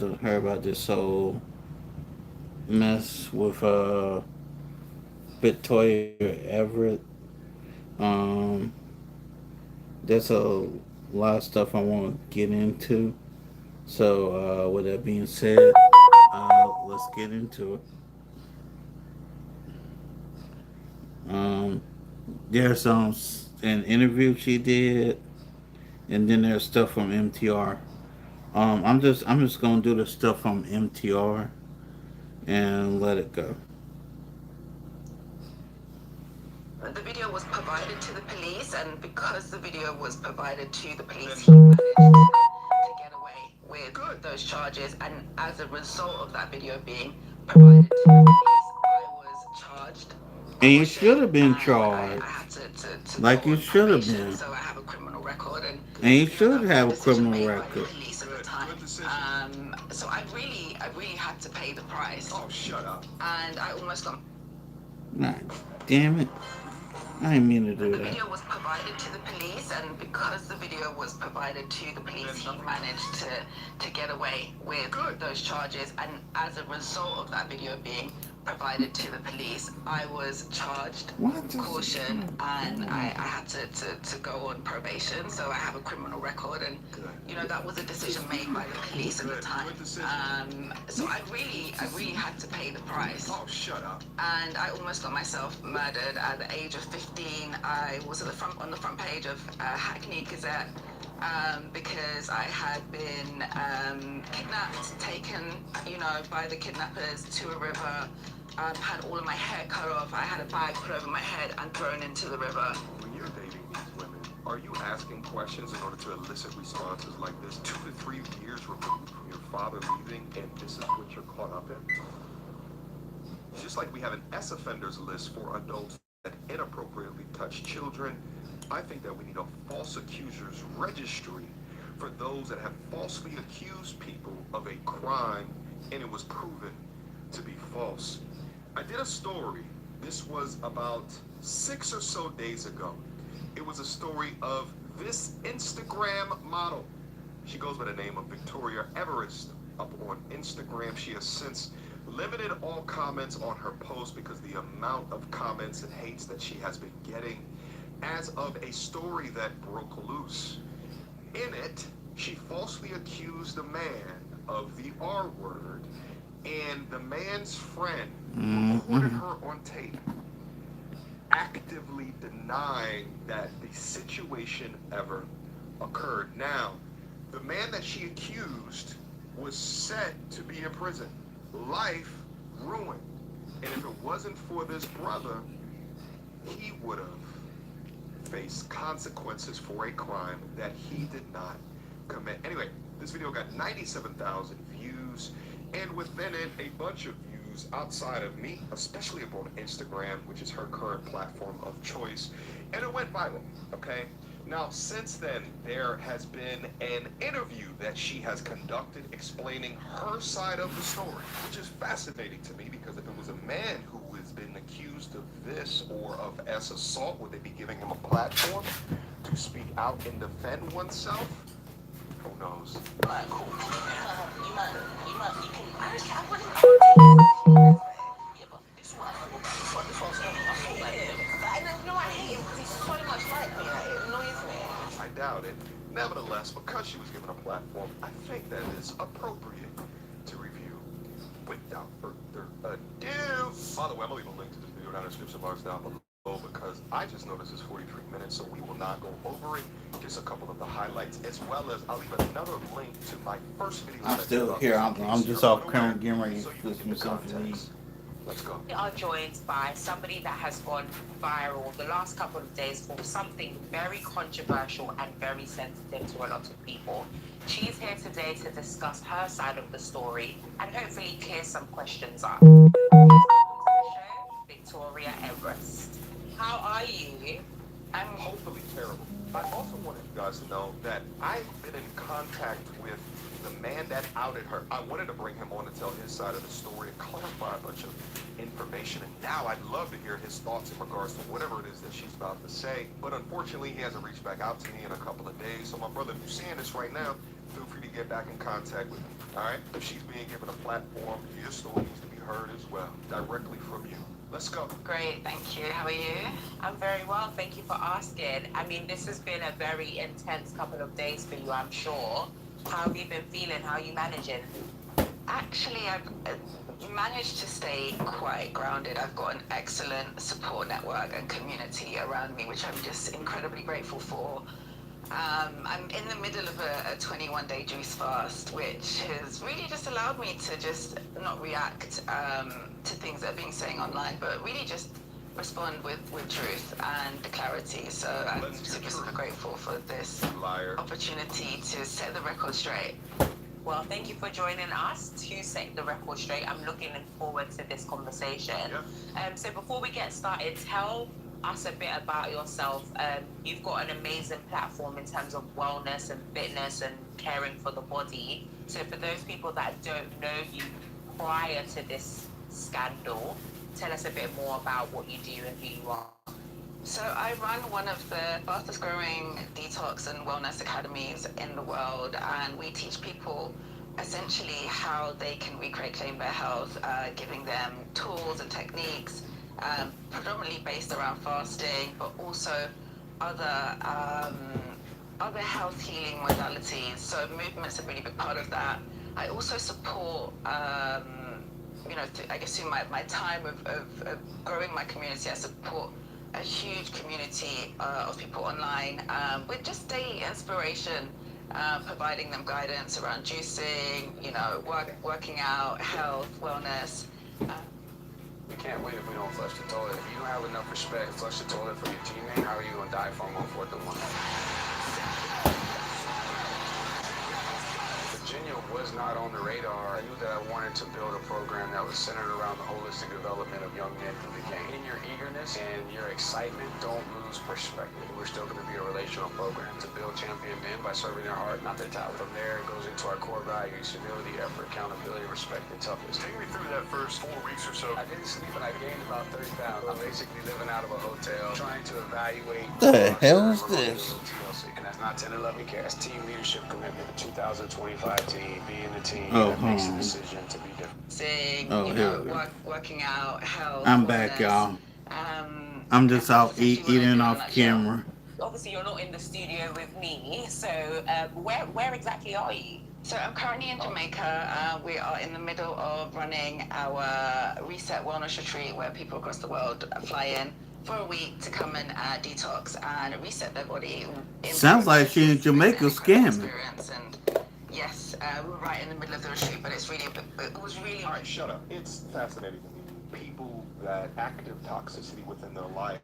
to hear about this whole mess with Victoria Everett. Um, there's a lot of stuff I want to get into. So, with that being said, let's get into it. Um, there's an interview she did, and then there's stuff from MTR. I'm just gonna do the stuff from MTR and let it go. The video was provided to the police, and because the video was provided to the police, he managed to get away with those charges. And as a result of that video being provided to the police, I was charged And you caution, should have been and I charged, had to go like you on should have probation. been, So I have a criminal record, and and you that should was a have a decision criminal made by the record. police at the time. So I really had to pay the price. Oh, shut up. And I almost got. God damn it! I didn't mean to do The that. video was provided to the police, and because the video was provided to the police, he managed to get away with those charges. And as a result of that video being provided to the police, I was charged caution, and I had to go on probation. So I have a criminal record, and that was a decision made by the police at the time. So I really had to pay the price. Oh, shut up. And I almost got myself murdered at the age of 15. I was on the front page of Hackney Gazette because I had been kidnapped, taken, by the kidnappers to a river. Had all of my hair cut off. I had a bag put over my head and thrown into the river. When you're dating these women, are you asking questions in order to elicit responses like this 2 to 3 years removed from your father leaving, and this is what you're caught up in? Just like we have an S offenders list for adults that inappropriately touch children, I think that we need a false accusers registry for those that have falsely accused people of a crime and it was proven to be false. I did a story. This was about 6 or so days ago. It was a story of this Instagram model. She goes by the name of Victoria Everett up on Instagram. She has since limited all comments on her post because the amount of comments and hates that she has been getting as of a story that broke loose. In it, she falsely accused a man of the R word, and the man's friend recorded her on tape actively denying that the situation ever occurred. Now, the man that she accused was set to be in prison. Life ruined. And if it wasn't for this brother, he would have faced consequences for a crime that he did not commit. Anyway, this video got 97,000 views, and within it, a bunch of views outside of me, especially upon Instagram, which is her current platform of choice, and it went viral, okay? Now, since then, there has been an interview that she has conducted explaining her side of the story, which is fascinating to me because if it was a man who has been accused of this or of S assault, would they be giving him a platform to speak out and defend oneself? Who knows? Alright, cool. You can. I wouldn't yeah, but this one, this one's I feel like him. I hate him because he's so much like me. Like, it annoys me. I doubt it. Nevertheless, because she was given a platform, I think that it is appropriate to review. Without further ado. By the way, I'm going to leave a link to this video down in the description box down below because I just noticed it's 43 minutes, so we will not go over it. Just a couple of the highlights, as well as I'll leave another link to my first video. I'm still here. I'm just off camera getting ready to put myself in these. Let's go. We are joined by somebody that has gone viral the last couple of days for something very controversial and very sensitive to a lot of people. She's here today to discuss her side of the story and hopefully clear some questions up. Welcome to the show, Victoria Everett. How are you? I'm hopefully terrible. I also wanted you guys to know that I've been in contact with the man that outed her. I wanted to bring him on to tell his side of the story and clarify a bunch of information. And now I'd love to hear his thoughts in regards to whatever it is that she's about to say. But unfortunately, he hasn't reached back out to me in a couple of days. So my brother, if you're seeing this right now, feel free to get back in contact with me. All right? If she's being given a platform, your story needs to be heard as well, directly from you. Let's go. Great, thank you. How are you? I'm very well, thank you for asking. I mean, this has been a very intense couple of days for you, I'm sure. How have you been feeling? How are you managing? Actually, I've managed to stay quite grounded. I've got an excellent support network and community around me, which I'm just incredibly grateful for. I'm in the middle of a 21-day juice fast, which has really just allowed me to just not react to things that are being said online, but really just respond with truth and clarity. So I'm super grateful for this opportunity to set the record straight. Well, thank you for joining us to set the record straight. I'm looking forward to this conversation. Yeah. So before we get started, tell us a bit about yourself. You've got an amazing platform in terms of wellness and fitness and caring for the body. So for those people that don't know you prior to this scandal, tell us a bit more about what you do and who you are. So I run one of the fastest growing detox and wellness academies in the world, and we teach people essentially how they can recreate clean their health, giving them tools and techniques, predominantly based around fasting, but also other other health healing modalities. So movement's a really big part of that. I also support I guess through my time of growing my community, I support a huge community of people online with just daily inspiration, providing them guidance around juicing, working out, health, wellness. We can't win if we don't flush the toilet. If you don't have enough respect to flush the toilet for your teammate, how are you going to die for him on 4th and 1? Virginia was not on the radar. I knew that I wanted to build a program that was centered around the holistic development of young men through the game. In your eagerness and your excitement, don't lose perspective. We're still going to be a relational program to build champion men by serving their heart, not their talent. From there, it goes into our core values: humility, effort, accountability, respect, and toughness. Take me through that first 4 weeks or so. I didn't sleep and I gained about 30 pounds. I'm basically living out of a hotel, trying to evaluate The hell is this? TLC. And that's not 10 or 11 care. That's team leadership commitment. The 2025 team, being the team Oh, that makes the hold on. decision to be different. Seeing, Oh, here we go. working out, health. I'm back, wellness. y'all. I'm And just that's out essentially what I eating do in a off nutshell. camera. Obviously, you're not in the studio with me, so where exactly are you? So I'm currently in Jamaica. We are in the middle of running our Reset Wellness Retreat, where people across the world fly in for a week to come and detox and reset their body. Sounds like she in Jamaica scamming. Experience. And yes, we're right in the middle of the retreat, but it was really. All right, shut up. It's fascinating to me. People that active toxicity within their life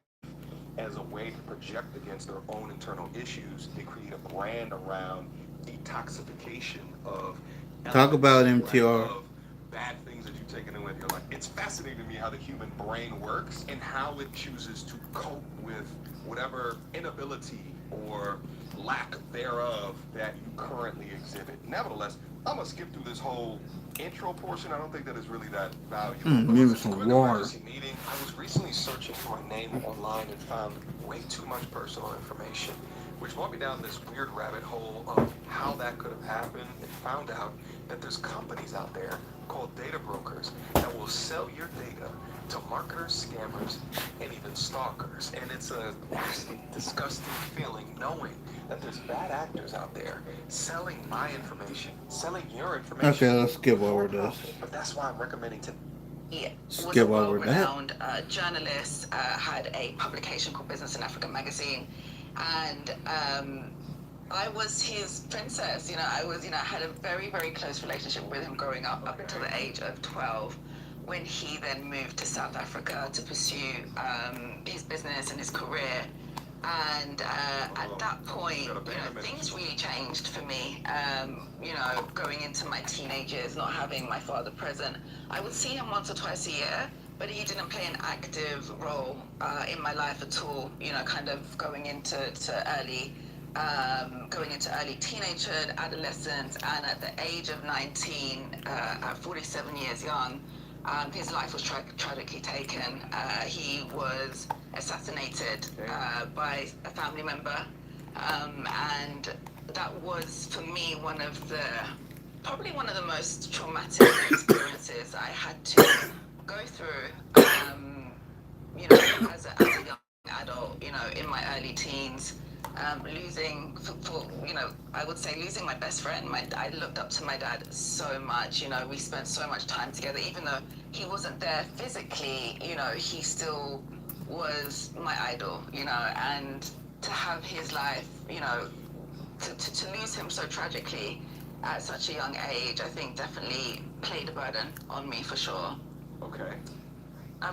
as a way to project against their own internal issues, they create a brand around detoxification of Talk about elements, MTR. right, of bad things that you've taken in with your life. It's fascinating to me how the human brain works and how it chooses to cope with whatever inability or lack thereof that you currently exhibit. Nevertheless, I'm gonna skip through this whole intro portion. I don't think that is really that valuable. Give me some Quick water. emergency meeting. I was recently searching for my name online and found way too much personal information, which brought me down this weird rabbit hole of how that could have happened, and found out that there's companies out there called data brokers that will sell your data to marketers, scammers, and even stalkers. And it's a nasty, disgusting feeling knowing that there's bad actors out there selling my information, selling your information. Okay, let's skip for over this. profit. But that's why I'm recommending to He was a Skip over that. well-renowned journalist, had a publication called Business in Africa magazine, and I was his princess. I had a very, very close relationship with him growing up until the age of 12, when he then moved to South Africa to pursue his business and his career. And at that point, things really changed for me. Going into my teenage years, not having my father present, I would see him once or twice a year, but he didn't play an active role in my life at all. Kind of going into early teenagehood, adolescence, and at the age of 19, at 47 years young, his life was tragically taken. He was assassinated by a family member, and that was for me probably one of the most traumatic experiences I had to go through. As a young adult, in my early teens, losing I would say losing my best friend. I looked up to my dad so much. We spent so much time together, even though he wasn't there physically. He still was my idol. And to have his life, to lose him so tragically at such a young age, I think definitely played a burden on me for sure. Okay.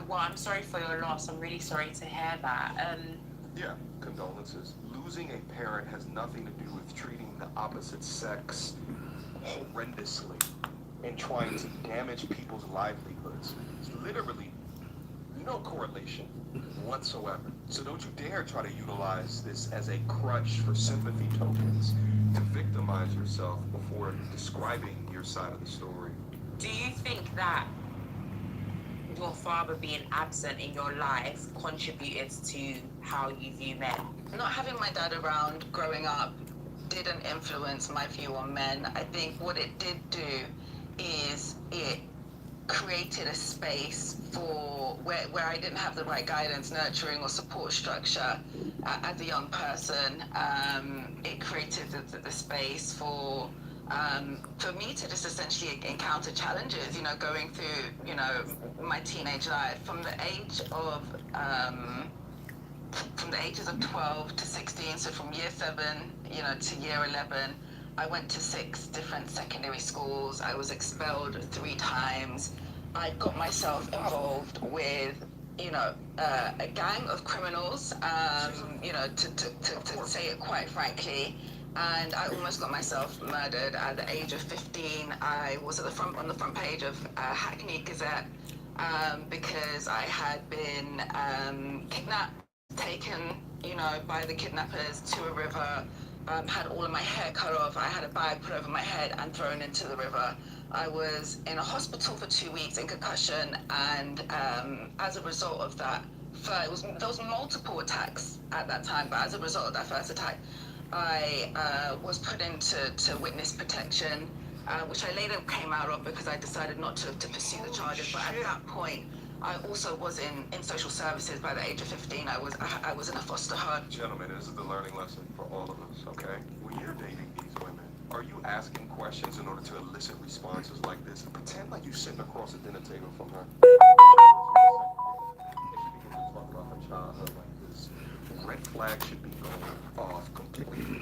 Well, I'm sorry for your loss. I'm really sorry to hear that. Yeah, condolences. Losing a parent has nothing to do with treating the opposite sex horrendously and trying to damage people's livelihoods. It's literally no correlation whatsoever. So don't you dare try to utilize this as a crutch for sympathy tokens to victimize yourself before describing your side of the story. Do you think that your father being absent in your life contributed to how you view men? Not having my dad around growing up didn't influence my view on men. I think what it did do is it created a space for where I didn't have the right guidance, nurturing, or support structure as a young person. It created the space for me to just essentially encounter challenges, going through, my teenage life from the ages of 12 to 16. So from year 7, to year 11, I went to 6 different secondary schools. I was expelled 3 times. I got myself involved with, a gang of criminals, to say it quite frankly. And I almost got myself murdered at the age of 15. I was on the front page of Hackney Gazette because I had been kidnapped, taken, by the kidnappers to a river, had all of my hair cut off. I had a bag put over my head and thrown into the river. I was in a hospital for 2 weeks in concussion, and as a result of that, there was multiple attacks at that time, but as a result of that first attack, I was put into witness protection, which I later came out of because I decided not to pursue the charges. But at that point, I also was in social services by the age of 15. I was in a foster home. Gentlemen, this is the learning lesson for all of us, okay? When you're dating these women, are you asking questions in order to elicit responses like this and pretend like you're sitting across the dinner table from her? If you begin to talk about her childhood like this, red flag should be going off completely.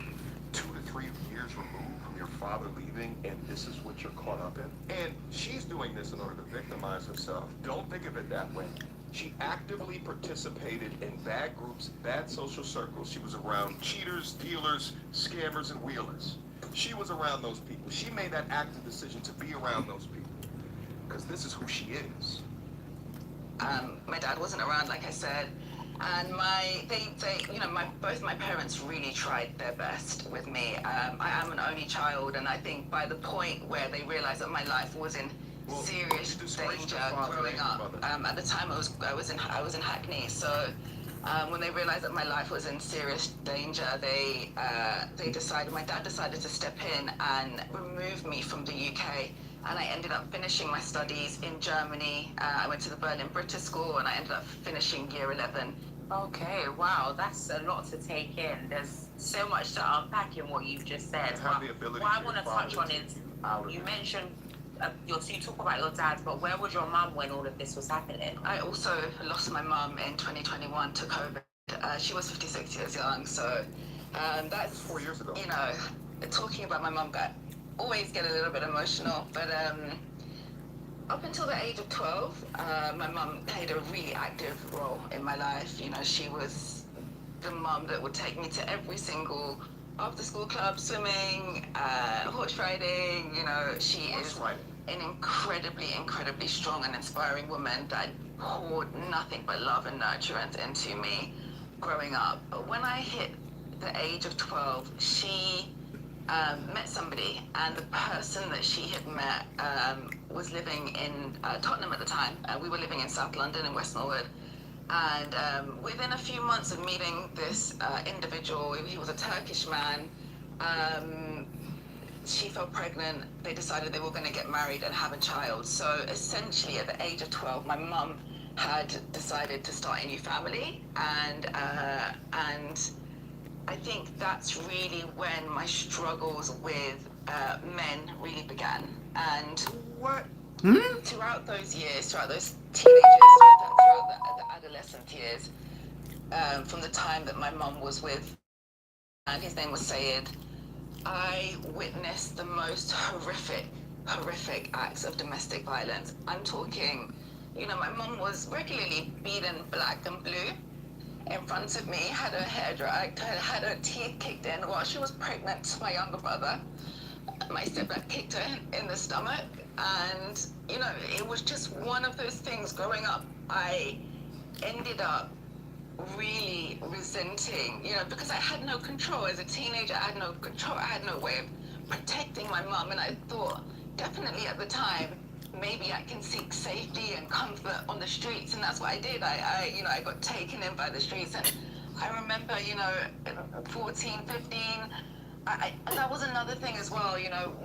2 to 3 years removed from your father leaving, and this is what you're caught up in. And she's doing this in order to victimize herself. Don't think of it that way. She actively participated in bad groups, bad social circles. She was around cheaters, dealers, scammers, and wheelers. She was around those people. She made that active decision to be around those people because this is who she is. My dad wasn't around, like I said, and both my parents really tried their best with me. I am an only child, and I think by the point where they realized that my life was in serious danger growing up, at the time I was in Hackney, so when they realized that my life was in serious danger, my dad decided to step in and remove me from the UK. And I ended up finishing my studies in Germany. I went to the Berlin British School, and I ended up finishing year 11. Okay, wow, that's a lot to take in. There's so much to unpack in what you've just said. What I want to touch on is, you mentioned you talk about your dad, but where was your mum when all of this was happening? I also lost my mum in 2021 to COVID. She was 56 years young, so that's 4 years ago. Talking about my mum always get a little bit emotional, but up until the age of 12, my mum played a really active role in my life. She was the mum that would take me to every single after-school club, swimming, horse riding. She is an incredibly strong and inspiring woman that poured nothing but love and nurturance into me growing up. But when I hit the age of 12, she met somebody, and the person that she had met was living in Tottenham at the time. We were living in South London in West Norwood, and within a few months of meeting this individual, he was a Turkish man. She fell pregnant. They decided they were going to get married and have a child. So essentially, at the age of 12, my mum had decided to start a new family, and I think that's really when my struggles with men really began. And What? throughout those years, throughout those teenage years, throughout the adolescent years, from the time that my mum was with, and his name was Sayed, I witnessed the most horrific acts of domestic violence. I'm talking, my mum was regularly beaten black and blue in front of me, had her hair dragged, had her teeth kicked in while she was pregnant to my younger brother. My stepdad kicked her in the stomach, and it was just one of those things. Growing up, I ended up really resenting, because I had no control. As a teenager, I had no control. I had no way of protecting my mum, and I thought, definitely at the time, maybe I can seek safety and comfort on the streets, and that's what I did. I got taken in by the streets, and I remember, 14, 15, that was another thing as well,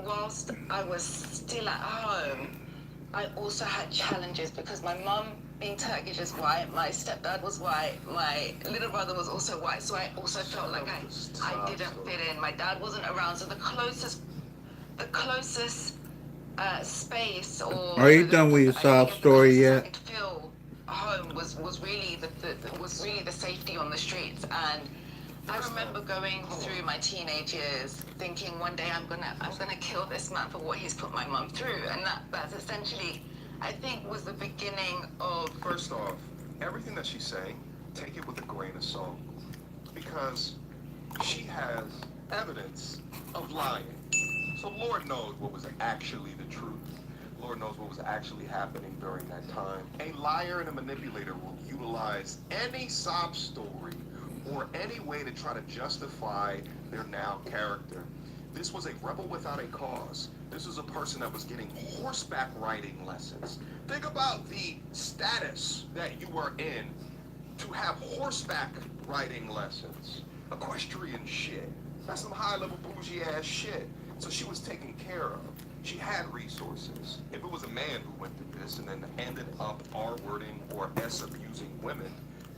whilst I was still at home, I also had challenges because my mum, being Turkish, is white, my stepdad was white, my little brother was also white, so I also felt like I didn't fit in. My dad wasn't around, so the closest space, or Are you done with your sob story I yet? could feel home was really the safety on the streets. And I remember going through my teenage years thinking one day I'm gonna kill this man for what he's put my mum through, and that's essentially, I think, was the beginning of. First off, everything that she's saying, take it with a grain of salt. Because she has evidence of lying. So Lord knows what was actually the truth. Lord knows what was actually happening during that time. A liar and a manipulator will utilize any sob story or any way to try to justify their now character. This was a rebel without a cause. This was a person that was getting horseback riding lessons. Think about the status that you are in to have horseback riding lessons. Equestrian shit. That's some high-level bougie ass shit. So she was taken care of. She had resources. If it was a man who went through this and then ended up R-wording or S-abusing women,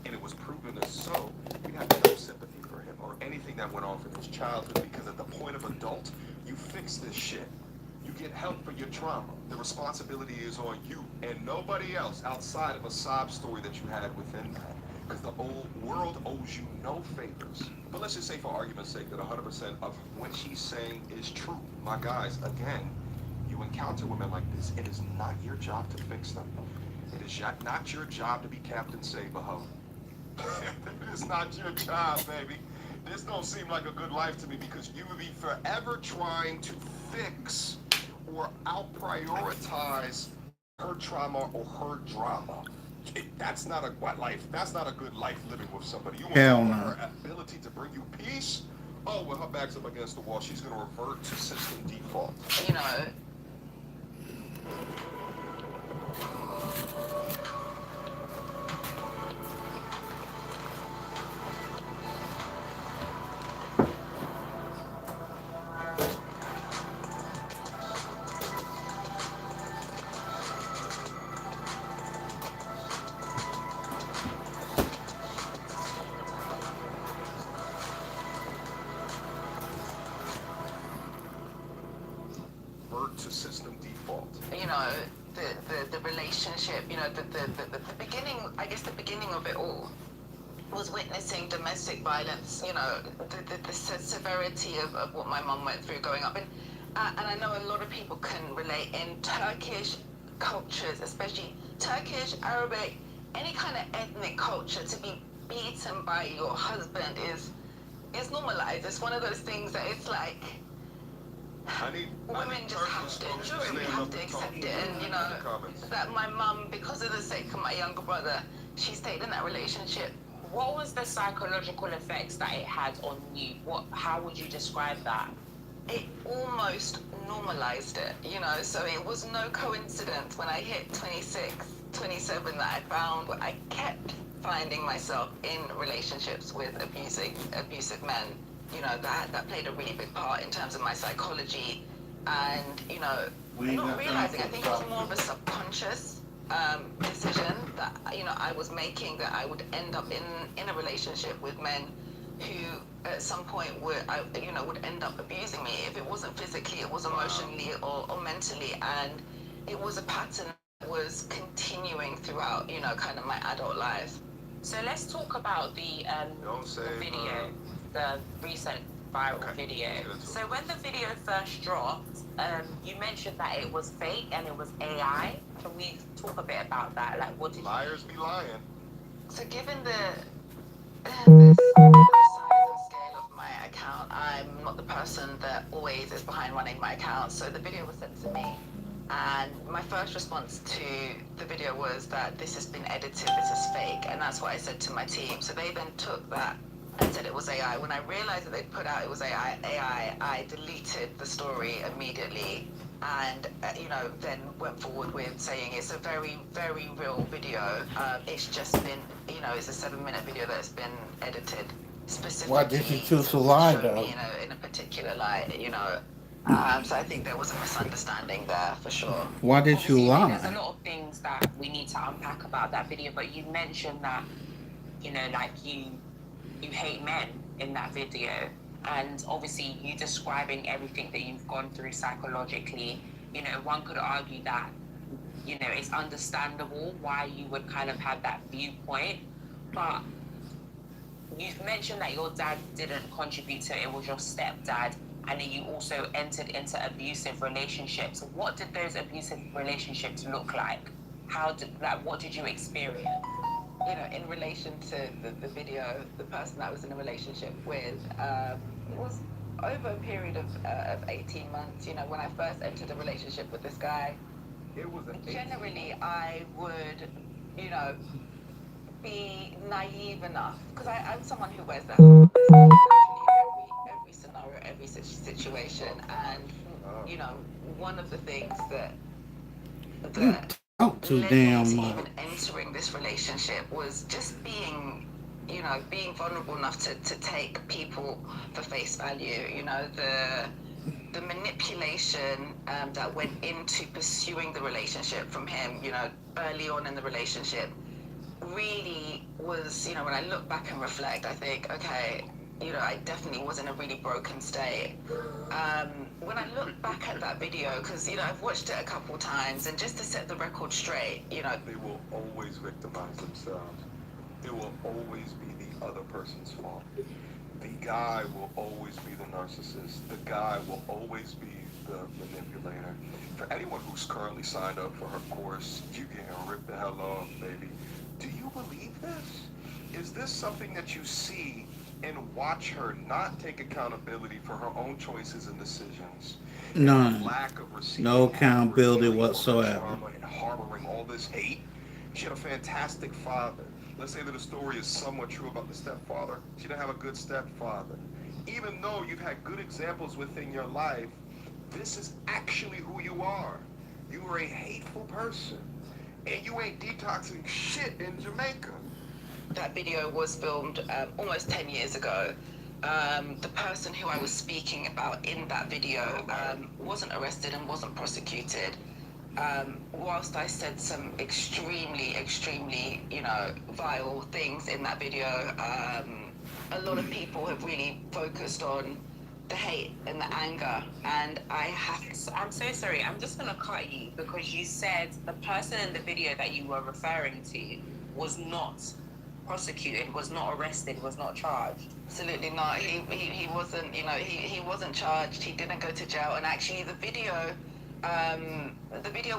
and it was proven as so, we'd have no sympathy for him or anything that went on for his childhood, because at the point of adult, you fix this shit. You get help for your trauma. The responsibility is on you and nobody else outside of a sob story that you had within that. Because the old world owes you no favors. But let's just say, for argument's sake, that 100% of what she's saying is true. My guys, again, you encounter women like this, it is not your job to fix them. It is not your job to be Captain Save-A-Ho. It is not your job, baby. This don't seem like a good life to me, because you would be forever trying to fix or out-prioritize her trauma or her drama. That's not a life. That's not a good life living with somebody. You want Hell no. her ability to bring you peace? Oh, when her back's up against the wall, she's going to revert to system default. you know Revert to system default. the relationship, the beginning, I guess the beginning of it all was witnessing domestic violence, the severity of what my mom went through growing up. And I know a lot of people can relate. In Turkish cultures, especially Turkish, Arabic, any kind of ethnic culture, to be beaten by your husband is normalized. It's one of those things that it's like, women just have to endure it, we have to accept it. And that my mum, because of the sake of my younger brother, she stayed in that relationship. What was the psychological effects that it had on you? How would you describe that? It almost normalized it, so it was no coincidence when I hit 26, 27 that I found I kept finding myself in relationships with abusive men. that played a really big part in terms of my psychology, and We ain't not got time realizing. for I the think it was talk. more of a subconscious decision that I was making, that I would end up in a relationship with men who at some point would end up abusing me. If it wasn't physically, it was emotionally or mentally, and it was a pattern that was continuing throughout kind of my adult life. So let's talk about Don't say the video, the recent viral Okay. video. Let's get into So it. when the video first dropped, you mentioned that it was fake and it was AI. Can we talk a bit about that? Like, what did Liars be lying. So given the size and scale of my account, I'm not the person that always is behind running my account. So the video was sent to me, and my first response to the video was that this has been edited, this is fake, and that's what I said to my team. So they then took that and said it was AI. When I realized that they'd put out it was AI, I deleted the story immediately, and then went forward with saying it's a very, very real video. It's just been, it's a 7-minute video that's been edited specifically Why did you choose to to lie, show though? me in a particular light. So I think there was a misunderstanding there for sure. Why did you obviously, there's a lie? lot of things that we need to unpack about that video, but you mentioned that, like you hate men in that video, and obviously you describing everything that you've gone through psychologically. One could argue that it's understandable why you would kind of have that viewpoint, but you've mentioned that your dad didn't contribute to it, it was your stepdad, and then you also entered into abusive relationships. What did those abusive relationships look like? What did you experience? In relation to the video, the person that I was in a relationship with, it was over a period of 18 months. When I first entered a relationship with this guy, It was generally I would, you know, be naive enough, because I'm someone who wears their heart in every scenario, every situation, and one of the things You that talk too led me damn to much. even entering this relationship was just being vulnerable enough to take people for face value. The manipulation that went into pursuing the relationship from him, early on in the relationship, really was, when I look back and reflect, I think, okay, I definitely was in a really broken state. When I look back at that video, because, I've watched it a couple times, and just to set the record straight, They will always victimize themselves. It will always be the other person's fault. The guy will always be the narcissist. The guy will always be the manipulator. For anyone who's currently signed up for her course, you getting ripped the hell off, baby. Do you believe this? Is this something that you see and watch her not take accountability for her own choices and decisions? And her None. lack of receiving No adequate accountability healing for her whatsoever. trauma and harboring all this hate? She had a fantastic father. Let's say that the story is somewhat true about the stepfather. She didn't have a good stepfather. Even though you've had good examples within your life, this is actually who you are. You are a hateful person. And you ain't detoxing shit in Jamaica. That video was filmed almost 10 years ago. The person who I was speaking about in that video wasn't arrested and wasn't prosecuted. Whilst I said some extremely, extremely, vile things in that video, a lot of people have really focused on the hate and the anger, and I'm so sorry. I'm just gonna cut you because you said the person in the video that you were referring to was not prosecuted, was not arrested, was not charged. Absolutely not. He wasn't. He wasn't charged. He didn't go to jail. And actually, the video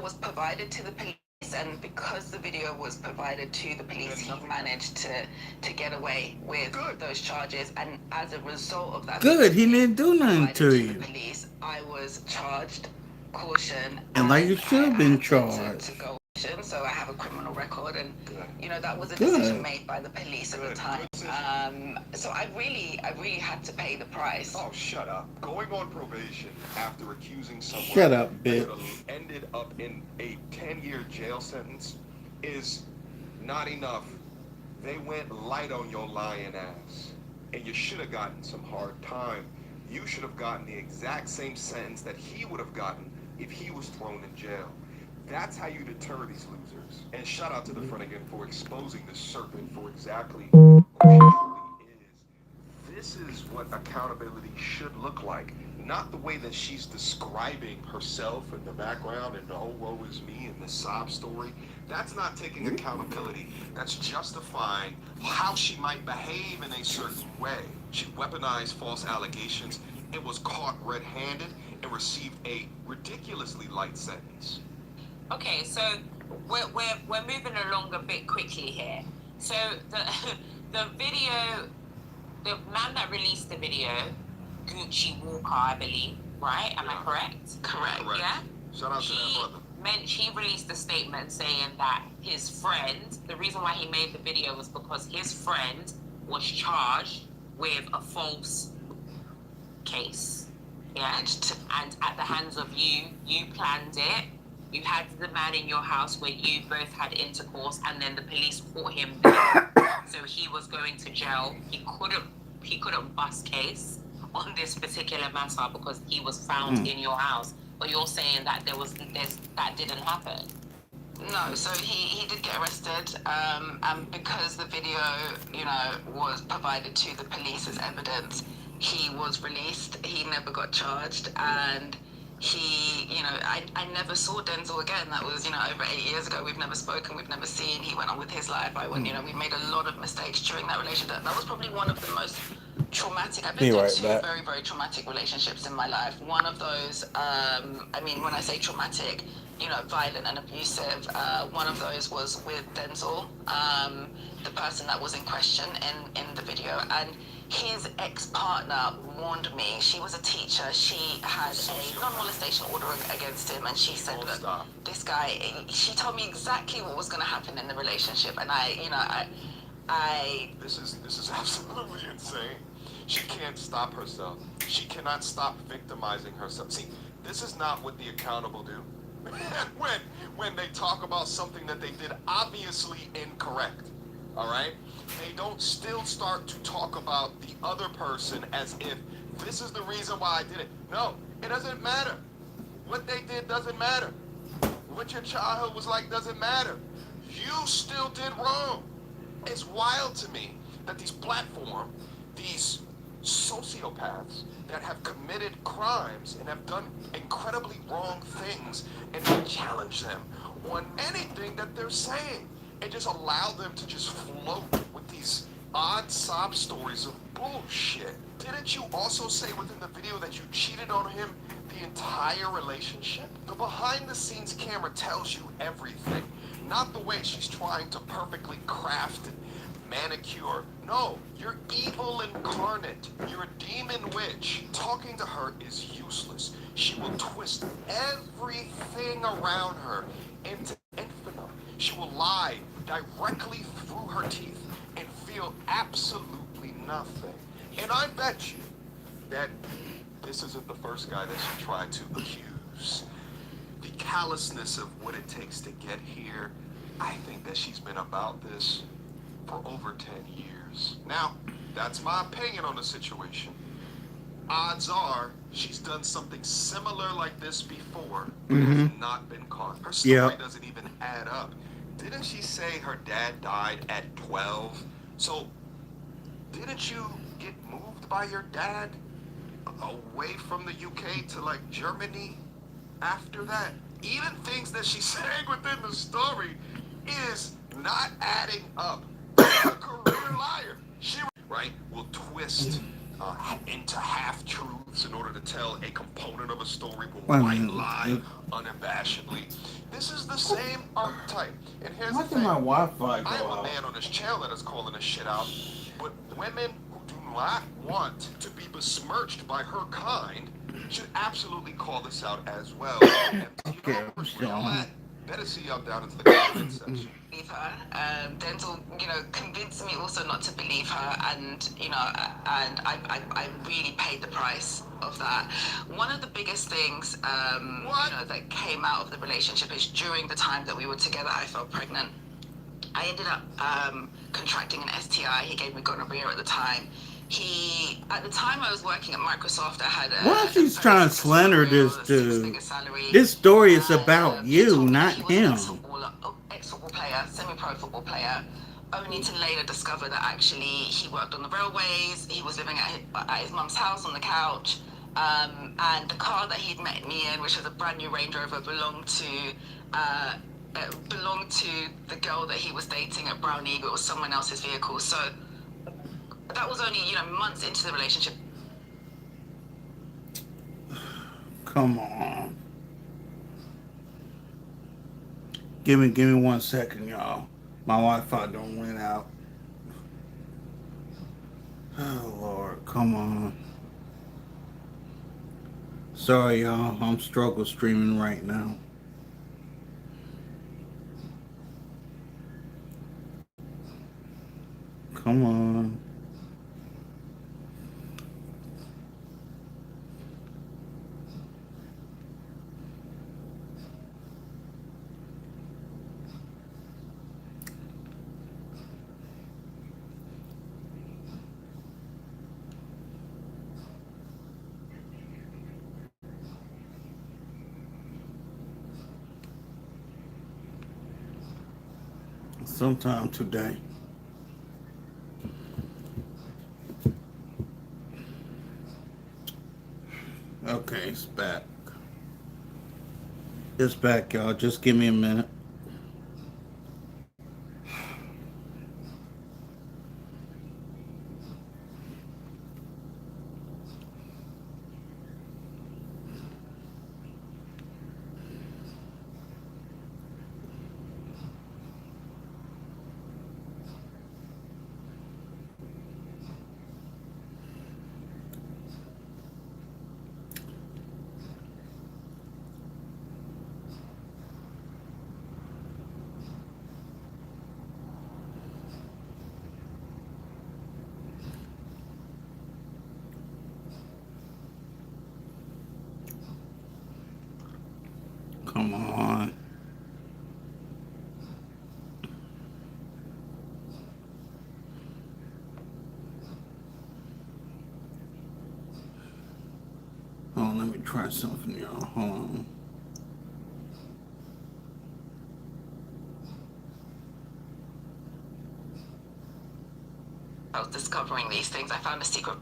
was provided to the police, and because the video was provided to the police, he managed to get away with those charges. And as a result of that, Good, he didn't do nothing provided to to you. the police, I was charged, caution, And like you should have I been had charged. to go. So I have a criminal record, and that was a Good. decision made by the police at the time. So I really had to pay the price. Oh, shut up. Going on probation after accusing someone Shut up, that bitch. could have ended up in a 10-year jail sentence is not enough. They went light on your lying ass. and you should have gotten some hard time. You should have gotten the exact same sentence that he would have gotten if he was thrown in jail. That's how you deter these losers. And shout out to the front again for exposing the serpent for exactly who she really is. This is what accountability should look like. Not the way that she's describing herself in the background and oh, woe is me and this sob story. That's not taking accountability. That's justifying how she might behave in a certain way. She weaponized false allegations and was caught red-handed and received a ridiculously light sentence. Okay, so we're moving along a bit quickly here. So the video, the man that released the video, Gucci Walker, I believe, right? Am I correct? Correct. Yeah. Shout out to that brother. He released a statement saying that his friend, the reason why he made the video was because his friend was charged with a false case. Yeah. And at the hands of you, you planned it. You had the man in your house where you both had intercourse, and then the police caught him there. So he was going to jail. He couldn't bust case on this particular matter because he was found in your house. But you're saying that that didn't happen. No, so he did get arrested, and because the video, was provided to the police as evidence, he was released. He never got charged, and I never saw Denzel again. That was, over 8 years ago. We've never spoken. We've never seen. He went on with his life. We made a lot of mistakes during that relationship. That was probably one of the most traumatic. I've been through two very, very traumatic relationships in my life. One of those, when I say traumatic, violent and abusive, one of those was with Denzel, the person that was in question in the video, and his ex-partner warned me. She was a teacher. She had a non-molestation order against him, and she said, look, this guy, she told me exactly what was going to happen in the relationship, and This is absolutely insane. She can't stop herself. She cannot stop victimizing herself. See, this is not what the accountable do. when they talk about something that they did obviously incorrect, all right? They don't still start to talk about the other person as if this is the reason why I did it. No, it doesn't matter. What they did doesn't matter. What your childhood was like doesn't matter. You still did wrong. It's wild to me that these platforms, these sociopaths that have committed crimes and have done incredibly wrong things, and they challenge them on anything that they're saying and just allow them to just float with these odd sob stories of bullshit. Didn't you also say within the video that you cheated on him the entire relationship? The behind the scenes camera tells you everything, not the way she's trying to perfectly craft it. Manicure. No, you're evil incarnate. You're a demon witch. Talking to her is useless. She will twist everything around her into infinite. She will lie directly through her teeth and feel absolutely nothing. And I bet you that this isn't the first guy that she tried to accuse. The callousness of what it takes to get here, I think that she's been about this for over 10 years. Now, that's my opinion on the situation. Odds are she's done something similar like this before, but has not been caught. Her story doesn't even add up. Didn't she say her dad died at 12? So, didn't you get moved by your dad away from the UK to like Germany after that? Even things that she's saying within the story is not adding up. A career liar. She will twist into half-truths in order to tell a component of a story, will white lie unabashedly. This is the same archetype. And here's the thing. My Wi-Fi go I am a out? man on this channel that is calling this shit out, but women who do not want to be besmirched by her kind should absolutely call this out as well. Okay, Better see y'all down into the comment section. Believe her. Denzel, convinced me also not to believe her, and I really paid the price of that. One of the biggest things, that came out of the relationship is during the time that we were together, I felt pregnant. I ended up contracting an STI. He gave me gonorrhea at the time. He, at the time I was working at Microsoft, I had Why a she's very trying to similar slander salary, this or a dude? six-figure salary, This story is and about he you, told me that not he was an him. ex-football player, semi-pro football player, only to later discover that actually he worked on the railways, he was living at his mum's house on the couch, and the car that he'd met me in, which was a brand new Range Rover, uh, belonged to the girl that he was dating at Brown Eagle. It was someone else's vehicle. So that was only, months into the relationship. Come on. Give me 1 second, y'all. My Wi-Fi don't went out. Oh Lord, come on. Sorry, y'all. I'm struggle streaming right now. Come on. Sometime today. Okay, it's back. It's back, y'all. Just give me a minute. Come on. Hold on, let me try something, y'all. Hold on. I was discovering these things. I found a secret.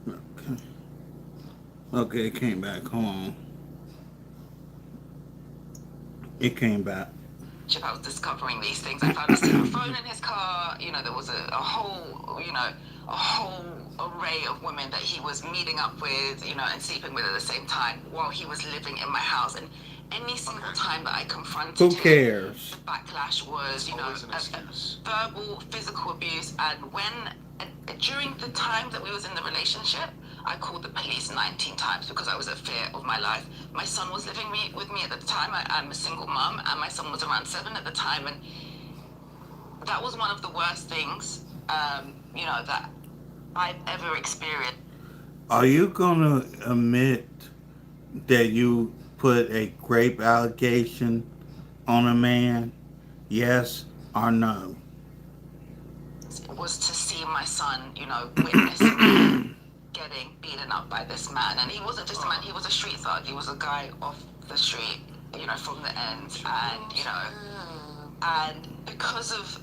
Okay. Okay, it came back. Hold on. It came back. I was discovering these things. I found a secret phone in his car. There was a whole array of women that he was meeting up with, and sleeping with at the same time while he was living in my house. And any single time that I confronted Who him, cares? the backlash was, Always an excuse. verbal, physical abuse. And during the time that we was in the relationship, I called the police 19 times because I was in fear of my life. My son was living with me at the time. I'm a single mom, and my son was around 7 at the time. And that was one of the worst things, that I've ever experienced. Are you gonna admit that you put a rape allegation on a man? Yes or no? Was to see my son, witness me getting beaten up by this man. And he wasn't just a man, he was a street thug. He was a guy off the street, from the end. And because of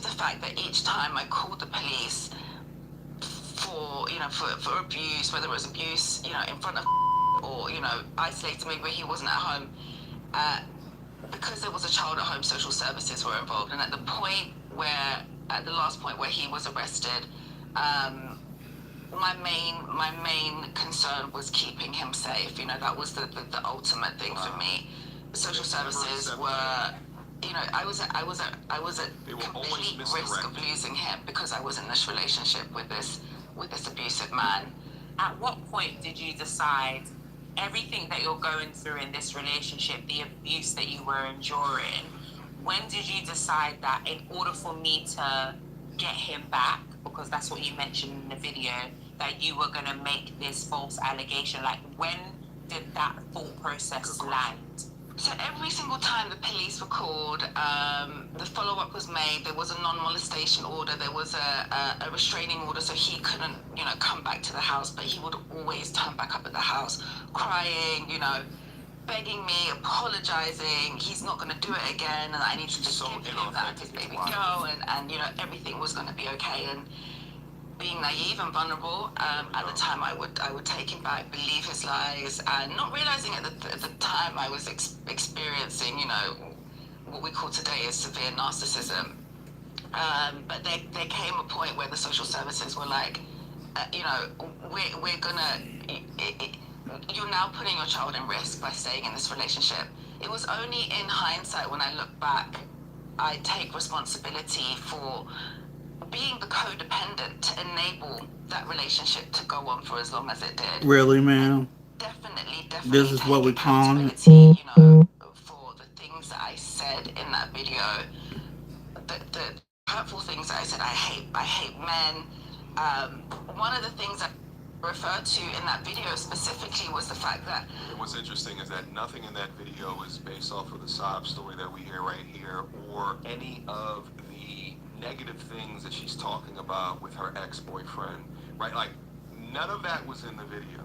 the fact that each time I called the police for abuse, whether it was abuse, in front of or, isolated me where he wasn't at home, uh, because there was a child at home, social services were involved. And at the last point where he was arrested, my main concern was keeping him safe. That was the ultimate thing for me. Social services were, I was at complete risk of losing him because I was in this relationship with this abusive man. At what point did you decide everything that you're going through in this relationship, the abuse that you were enduring, when did you decide that in order for me to get him back, because that's what you mentioned in the video, that you were going to make this false allegation? Like, when did that thought process land? So every single time the police were called, the follow-up was made. There was a non-molestation order. There was a restraining order, so he couldn't, come back to the house. But he would always turn back up at the house, crying, begging me, apologizing. He's not going to do it again, and I need to forgive him. That his baby girl, and everything was going to be okay. And being naive and vulnerable, at the time I would take him back, believe his lies, and not realizing at the time I was experiencing, what we call today as severe narcissism. But there came a point where the social services were like, we're gonna, you're now putting your child in risk by staying in this relationship. It was only in hindsight, when I look back, I take responsibility for being the codependent to enable that relationship to go on for as long as it did. Really, ma'am? Definitely This is what we calling it? accountability, for the things that I said in that video, the hurtful things that I said. I hate men. One of the things I referred to in that video specifically was the fact that what's interesting is that nothing in that video is based off of the sob story that we hear right here, or any of the negative things that she's talking about with her ex-boyfriend, right? Like, none of that was in the video.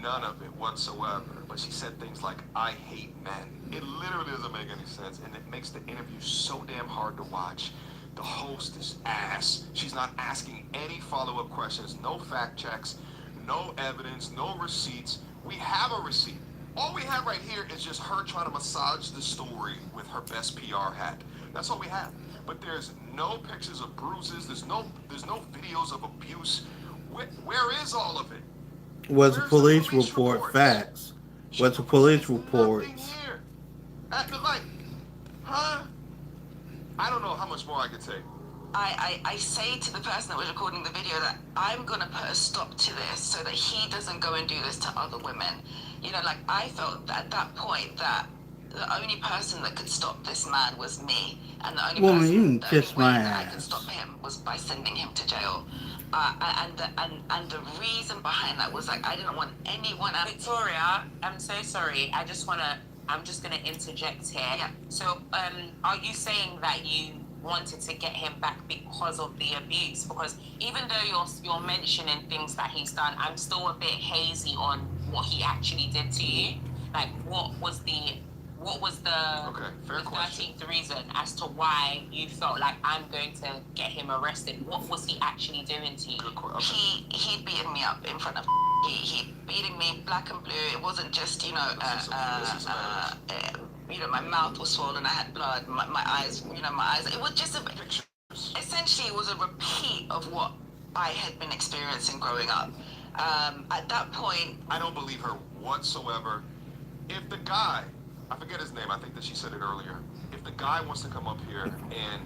None of it whatsoever. But she said things like, I hate men. It literally doesn't make any sense, and it makes the interview so damn hard to watch. The host is ass. She's not asking any follow-up questions, no fact checks, no evidence, no receipts. We have a receipt. All we have right here is just her trying to massage the story with her best PR hat. That's all we have. But there's no pictures of bruises. There's no videos of abuse. Where is all of it? Was a Where's the police police report reports? facts? She Was a police says report? nothing here. Acting like, huh? I don't know how much more I could take. I say to the person that was recording the video that I'm gonna put a stop to this so that he doesn't go and do this to other women. I felt that at that point that the only person that could stop this man was me, and the only Woman, person, you can the kiss only way my that I could ass. stop him was by sending him to jail. And the reason behind that was I didn't want anyone else. Victoria, I'm so sorry. I'm just gonna interject here. Yeah. So, are you saying that you wanted to get him back because of the abuse? Because even though you're mentioning things that he's done, I'm still a bit hazy on what he actually did to you. Like, what was the Okay, fair the question. 13th reason as to why you felt like I'm going to get him arrested? What was he actually doing to you? Good question. Okay. He'd beaten me up in front of he beating me black and blue. It wasn't just my mouth was swollen, I had blood, my eyes, it was just essentially it was a repeat of what I had been experiencing growing up. At that point, I don't believe her whatsoever. If the guy, I forget his name, I think that she said it earlier. If the guy wants to come up here and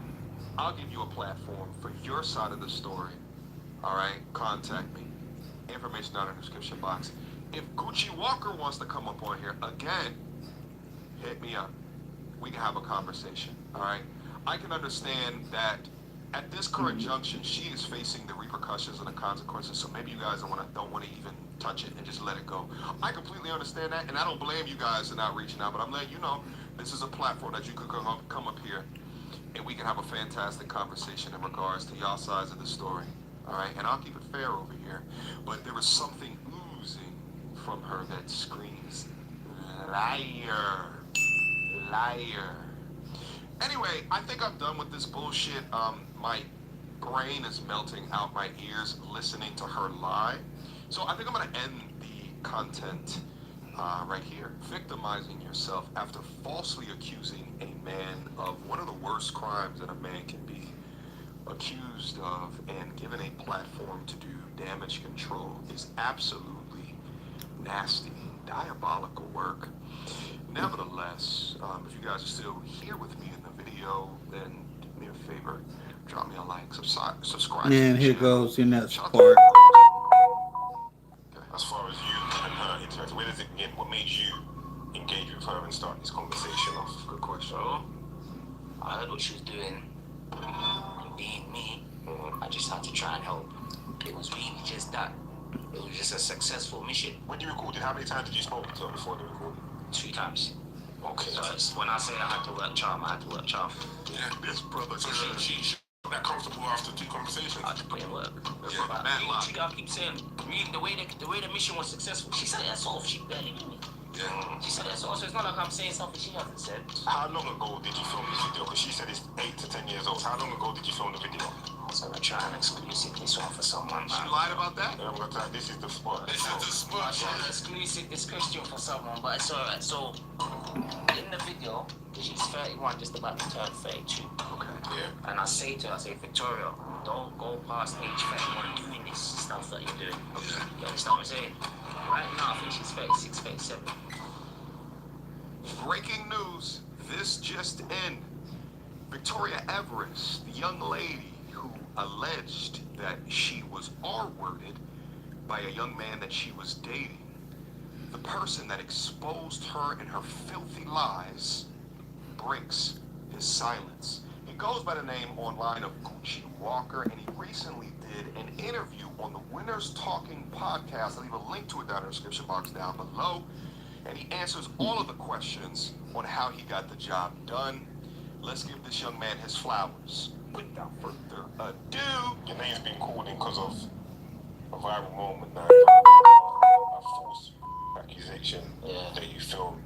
I'll give you a platform for your side of the story, all right, contact me. Information down in the description box. If Gucci Walker wants to come up on here again, hit me up. We can have a conversation, all right? I can understand that at this current junction, she is facing the repercussions and the consequences, so maybe you guys don't want to even touch it and just let it go. I completely understand that, and I don't blame you guys for not reaching out, but I'm letting you know this is a platform that you could come up here, and we can have a fantastic conversation in regards to y'all sides of the story, all right? And I'll keep it fair over here, but there is something oozing from her that screams, liar. Liar. Anyway, I think I'm done with this bullshit. My brain is melting out my ears listening to her lie. So I think I'm gonna end the content right here. Victimizing yourself after falsely accusing a man of one of the worst crimes that a man can be accused of and given a platform to do damage control is absolutely nasty, diabolical work. Nevertheless, if you guys are still here with me in the video, then do me a favor, drop me a like, subscribe. And here goes your next Shout out part. to- As far as you and her interaction, where does it begin? What made you engage with her and start this conversation off? Good question. So, I heard what she was doing, and being me, I just had to try and help. It was really just that. It was just a successful mission. When you recorded, how many times did you spoke to her before the recording? 2 times. Okay. So when I say I had to work charm, I had to work charm. Yeah, this brother. So she got that comfortable after 2 conversations. I had to put in work. Yeah, But man, really, I keep saying, really, the way the mission was successful, she said it herself, she barely knew me. Yeah. She said it herself, so it's not like I'm saying something she hasn't said. How long ago did you film this video? Because she said it's 8 to 10 years old. How long ago did you film the video? So I'm gonna try and exclusive this one for someone, She man. lied about that? And I'm gonna tell you, this is the spot. This is the I spot. try to exclusive this question for someone, but it's alright. So, in the video, she's 31, just about to turn 32. Okay. Yeah. And I say to her, I say, Victoria, don't go past age 31 doing this stuff that you're doing. You understand what I'm saying? Right now, I think she's 36, 37. Breaking news. This just in. Victoria Everett, the young lady who alleged that she was R-worded by a young man that she was dating, the person that exposed her and her filthy lies breaks his silence. He goes by the name online of Gucci Walker, and he recently did an interview on the Winners Talking podcast. I'll leave a link to it down in the description box down below. And he answers all of the questions on how he got the job done. Let's give this young man his flowers. Without further ado, Your name's been called in because of a viral moment now. A false accusation that you filmed.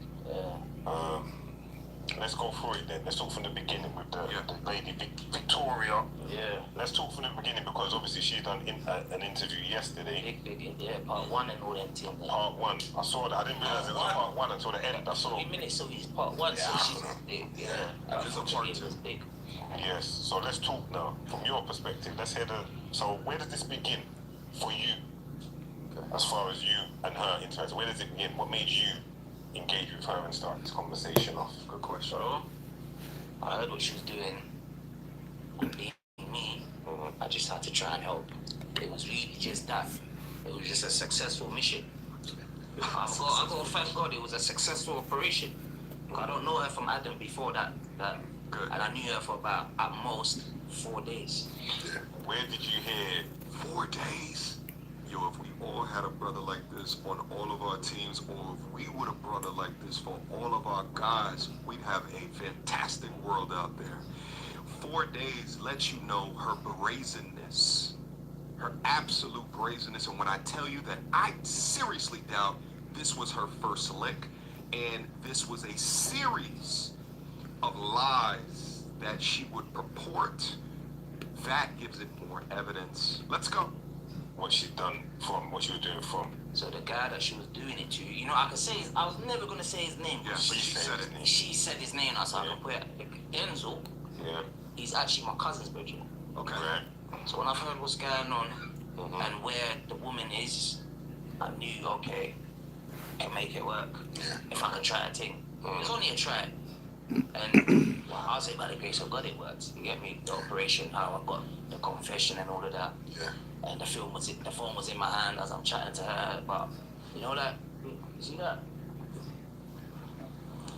Let's go through it then. Let's talk from the beginning with the lady Victoria. Yeah. Let's talk from the beginning because obviously she's done an interview yesterday. Big, part 1 and all them things. Part 1. I saw that. I didn't realize it was part 1 until the end. I saw. 3 minutes, so it's part 1, so she's big. and this is part 2. Big. Yes. So let's talk now from your perspective. Let's hear the. So where does this begin for you? As far as you and her interaction, where does it begin? What made you engage with her and start this conversation off? Good question. So, I heard what she was doing, and being me, I just had to try and help. It was really just that. It was just a successful mission. I got to thank God it was a successful operation. I don't know her from Adam before that. Good. And I knew her for about, at most, 4 days. Where did you hear? 4 days? Yo, if we all had a brother like this on all of our teams, or if we would a brother like this for all of our guys, we'd have a fantastic world out there. 4 days lets you know her brazenness, her absolute brazenness. And when I tell you that I seriously doubt this was her first lick, and this was a series of lies that she would purport, that gives it more evidence. Let's go. What she'd done from what she was doing from. So the guy that she was doing it to, I could say I was never going to say his name. Yeah, but she said it. She said his name, so I can put it. Denzel, Yeah. he's actually my cousin's brother. Okay. Right. So when I've heard what's going on and where the woman is, I knew, okay, I can make it work. If I can try a thing. It's only a try. And I'll say by the grace of God it worked. You get me? The operation, how I got the confession and all of that. Yeah. And the phone was in my hand as I'm chatting to her. But you know that? You see that?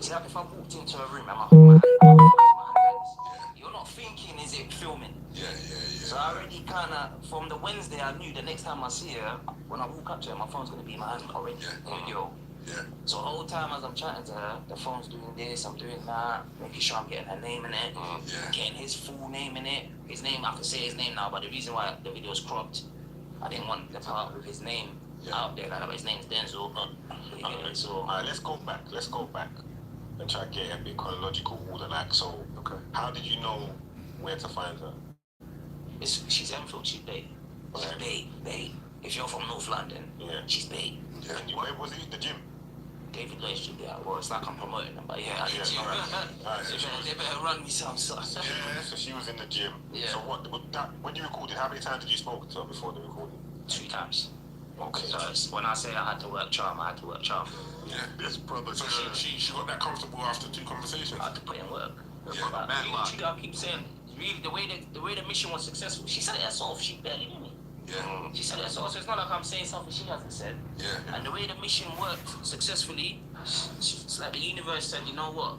See that if I walked into a room and my phone was in my hands, you're not thinking, is it filming? Yeah. So I already kind of, from the Wednesday, I knew the next time I see her, when I walk up to her, my phone's going to be in my hand already. Video. Yeah. So the whole time as I'm chatting to her, the phone's doing this, I'm doing that, making sure I'm getting her name in it, getting his full name in it. His name, I can say his name now, but the reason why the video's cropped, I didn't want the part with his name out there. Like, his name's Denzel. So, Alright, let's go back and try to get a bit chronological order. Like, so, how did you know where to find her? she's Enfield, she's Bay. She's Bay. If you're from North London, she's Bay. Yeah. And where was he? The gym? David Lloyd should be out. Well, it's like I'm promoting them, but yeah, they better run me some stuff. Yeah, so she was in the gym. Yeah. So when you recorded, how many times did you spoke to her before the recording? 2 times. Okay. So when I say I had to work charm, I had to work charm. Yeah. This brother. So she got that comfortable after 2 conversations. I had to put in work. Yeah, But man, really, I keep saying, really, the way the mission was successful, she said it herself, she barely knew me. Yeah. She said it herself, so it's not like I'm saying something she hasn't said. Yeah. And the way the mission worked successfully, it's like the universe said, you know what?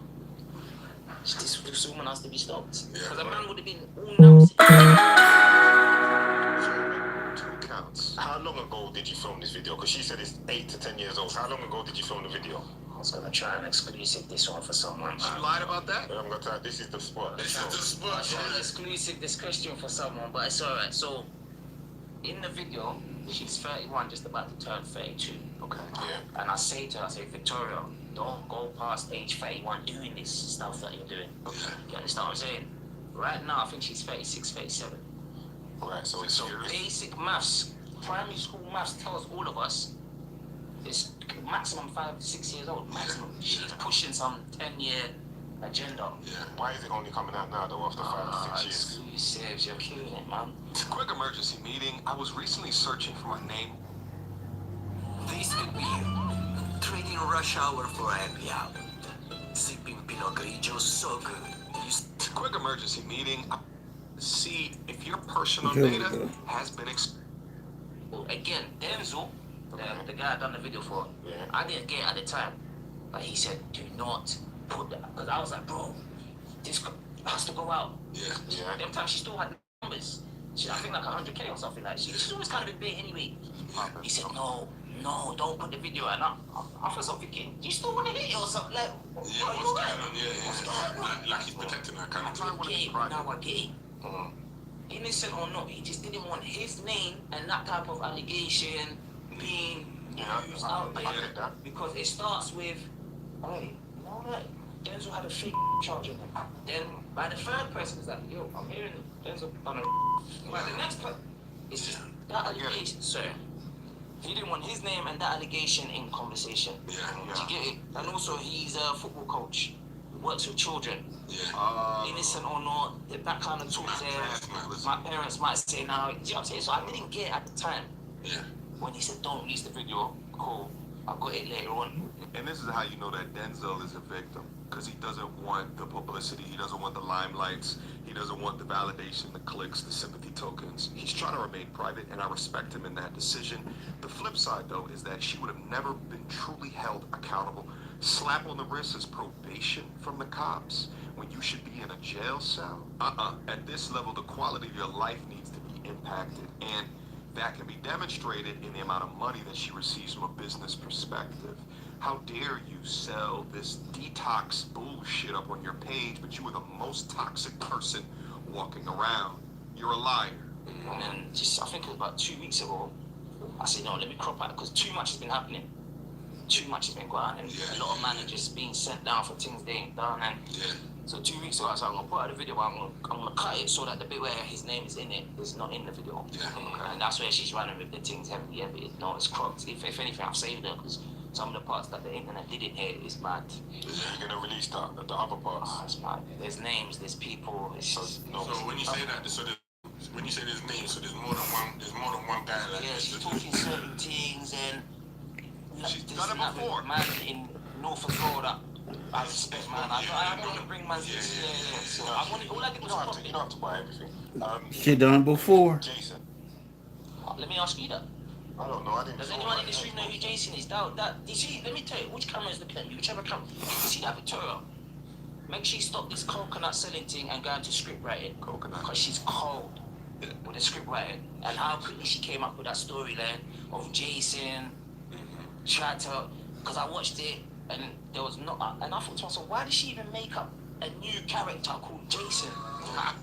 This woman has to be stopped. Yeah, Because a man right. would have been all nuts. 2 counts. How long ago did you film this video? Because she said it's 8 to 10 years old. So how long ago did you film the video? I was gonna try and exclusive this one for someone. She lied about that? I'm gonna tell this is the spot. I was gonna exclusive this question for someone, but it's alright. So, in the video, she's 31, just about to turn 32. Okay. Yeah. And I say to her, Victoria, don't go past age 31 doing this stuff that you're doing. Okay. You understand what I'm saying? Right now, I think she's 36, 37. Right, so it's So basic maths, primary school maths tells all of us it's maximum 5 to 6 years old. Maximum. She's pushing some 10-year agenda. Yeah. Why is it only coming out now though after 5 to 6 years? Exclusives, you're killing it, man. Quick emergency meeting. I was recently searching for my name. This could be you. Trading rush hour for a happy hour. Sipping Pinot Grigio so good. Quick emergency meeting. See if your personal Here we data go. has been Well, again, Denzel, the guy I done the video for, Yeah. I didn't get it at the time. But he said, do not put that. Because I was like, bro, this has to go out. Yeah. Yeah. Them times she still had numbers. She, I think like 100K or something like that. She's always kind of been big anyway. He said, no, don't put the video. And I feel something thinking, you still want to hit it or something? Like, Yeah, bro, what's you going alright? on? Yeah. Like he's protecting her kind I of tried to get it, but now I get it. Mhm. Innocent or not, he just didn't want his name and that type of allegation being used out there. I get that. Because it starts with, hey, you know what? Denzel had a fake charge on him. Then by the third person is like, yo, I'm hearing Denzel on a. By the next person, it's just that allegation, sir. He didn't want his name and that allegation in conversation. Yeah. Do you get it? And also, he's a football coach. Works with children. Yeah. Innocent or not, that kind of talk there. My parents might say now, do you know what I'm saying? So I didn't get it at the time. Yeah. When he said, don't release the video, cool. I got it later on. And this is how you know that Denzel is a victim. Because he doesn't want the publicity, he doesn't want the limelights, he doesn't want the validation, the clicks, the sympathy tokens. He's trying to remain private, and I respect him in that decision. The flip side, though, is that she would have never been truly held accountable. Slap on the wrist is probation from the cops when you should be in a jail cell. At this level, the quality of your life needs to be impacted, and that can be demonstrated in the amount of money that she receives from a business perspective. How dare you sell this detox bullshit up on your page, but you are the most toxic person walking around. You're a liar. And then just, I think it was about 2 weeks ago, I said, no, let me crop out because too much has been happening. Too much has been going on, and a lot of managers being sent down for things they ain't done. And so 2 weeks ago, I said, I'm going to put out a video, but I'm going to cut it so that the bit where his name is in it is not in the video. And that's where she's running with the things heavily edited. No, it's cropped. If anything, I've saved her because some of the parts that the internet didn't hear is mad. You're gonna release the other parts. Oh, it's mad. There's names, there's people. It's just, No. So when you say that, when you say there's names, so there's more than one guy like yeah, this. she's talking certain things and She's done it before. Man in Norfolk Florida. I respect, man. I don't want to bring man's So I want all I did was crop You it. don't have to buy everything. She done it before. Jason. Let me ask you that. I don't know. I didn't. Does anyone in the street know who Jason is? You see, let me tell you, which camera is looking at you? Whichever camera. You can see that Victoria. Make sure you stop this coconut selling thing and go into script writing. Coconut. Because she's cold with the script writing. And how quickly she came up with that storyline of Jason. Tried to, because I watched it and there was no, and I thought to myself, why did she even make up a new character called Jason?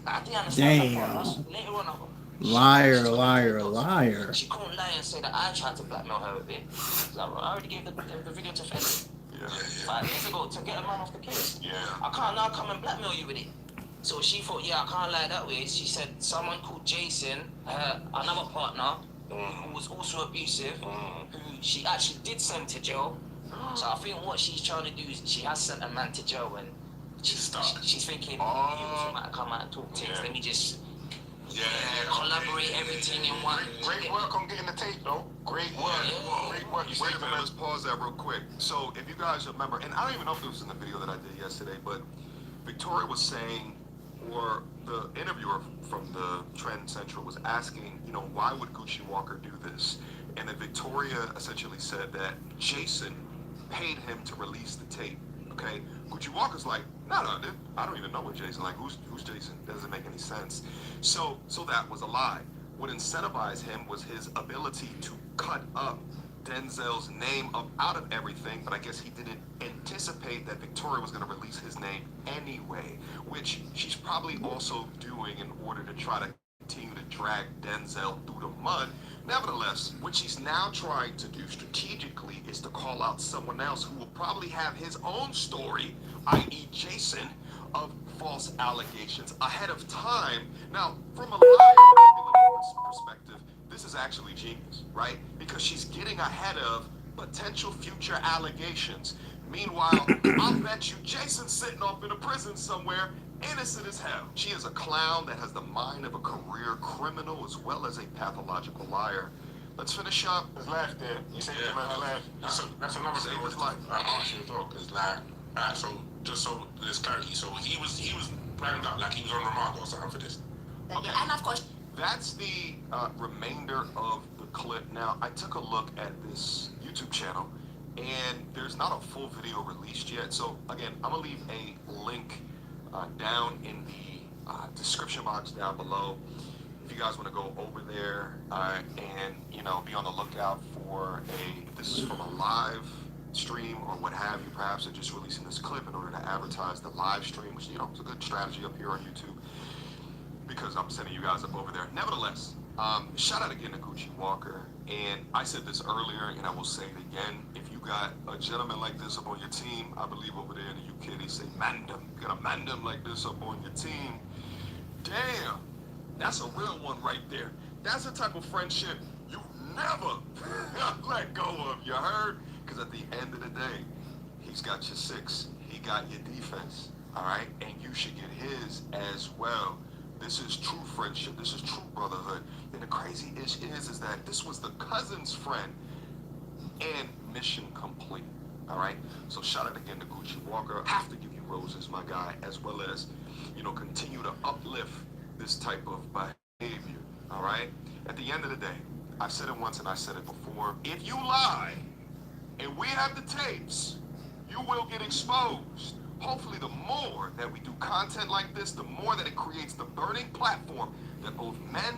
I didn't understand that part. Later on, Liar. she couldn't lie and say that I tried to blackmail her a bit. So I already gave the video to Fed 5 years ago to get a man off the case. Yeah. I can't now come and blackmail you with it. So she thought, I can't lie that way. She said someone called Jason, another partner, who was also abusive, who she actually did send to jail. So I think what she's trying to do is she has sent a man to jail and she's thinking, he also might come out and talk things. Let me just collaborate everything in one. Great work on getting the tape, though. Great work. Great work. You Wait saved a the minute, let's pause that real quick. So, if you guys remember, and I don't even know if it was in the video that I did yesterday, but Victoria was saying, or the interviewer from the Trend Central was asking, why would Gucci Walker do this? And then Victoria essentially said that Jason paid him to release the tape. Okay, Gucci Walker's like, no, dude, I don't even know what Jason. Like, who's Jason? Doesn't make any sense. So that was a lie. What incentivized him was his ability to cut up Denzel's name up out of everything, but I guess he didn't anticipate that Victoria was going to release his name anyway, which she's probably also doing in order to try to continue to drag Denzel through the mud. Nevertheless, what she's now trying to do strategically is to call out someone else who will probably have his own story, i.e. Jason, of false allegations ahead of time. Now, from a liar perspective, this is actually genius, right? Because she's getting ahead of potential future allegations. Meanwhile, I'll bet you Jason's sitting off in a prison somewhere, innocent as hell. She is a clown that has the mind of a career criminal as well as a pathological liar. Let's finish up. His life there. You said Yeah, his life. that's another thing. Save his life. I asked you as well, because like, alright, so just so there's clarity, so he was banged up like he was on remand or something for this. Yeah, and of course, That's the remainder of the clip. Now, I took a look at this YouTube channel, and there's not a full video released yet. So, again, I'm going to leave a link down in the description box down below. If you guys want to go over there and, you know, be on the lookout for if this is from a live stream or what have you, perhaps they're just releasing this clip in order to advertise the live stream, which, you know, is a good strategy up here on YouTube, because I'm sending you guys up over there. Nevertheless, shout out again to Gucci Walker. And I said this earlier, and I will say it again. If you got a gentleman like this up on your team, I believe over there in the UK they say mandem. You got a mandem like this up on your team, damn, that's a real one right there. That's the type of friendship you never let go of, you heard? Because at the end of the day, he's got your six, he got your defense, all right? And you should get his as well. This is true friendship. This is true brotherhood. And the crazy ish is that this was the cousin's friend, and mission complete. All right. So shout out again to Gucci Walker. Have to give you roses, my guy, as well as, you know, continue to uplift this type of behavior. All right. At the end of the day, I've said it once and I said it before. If you lie and we have the tapes, you will get exposed. Hopefully, the more that we do content like this, the more that it creates the burning platform that both men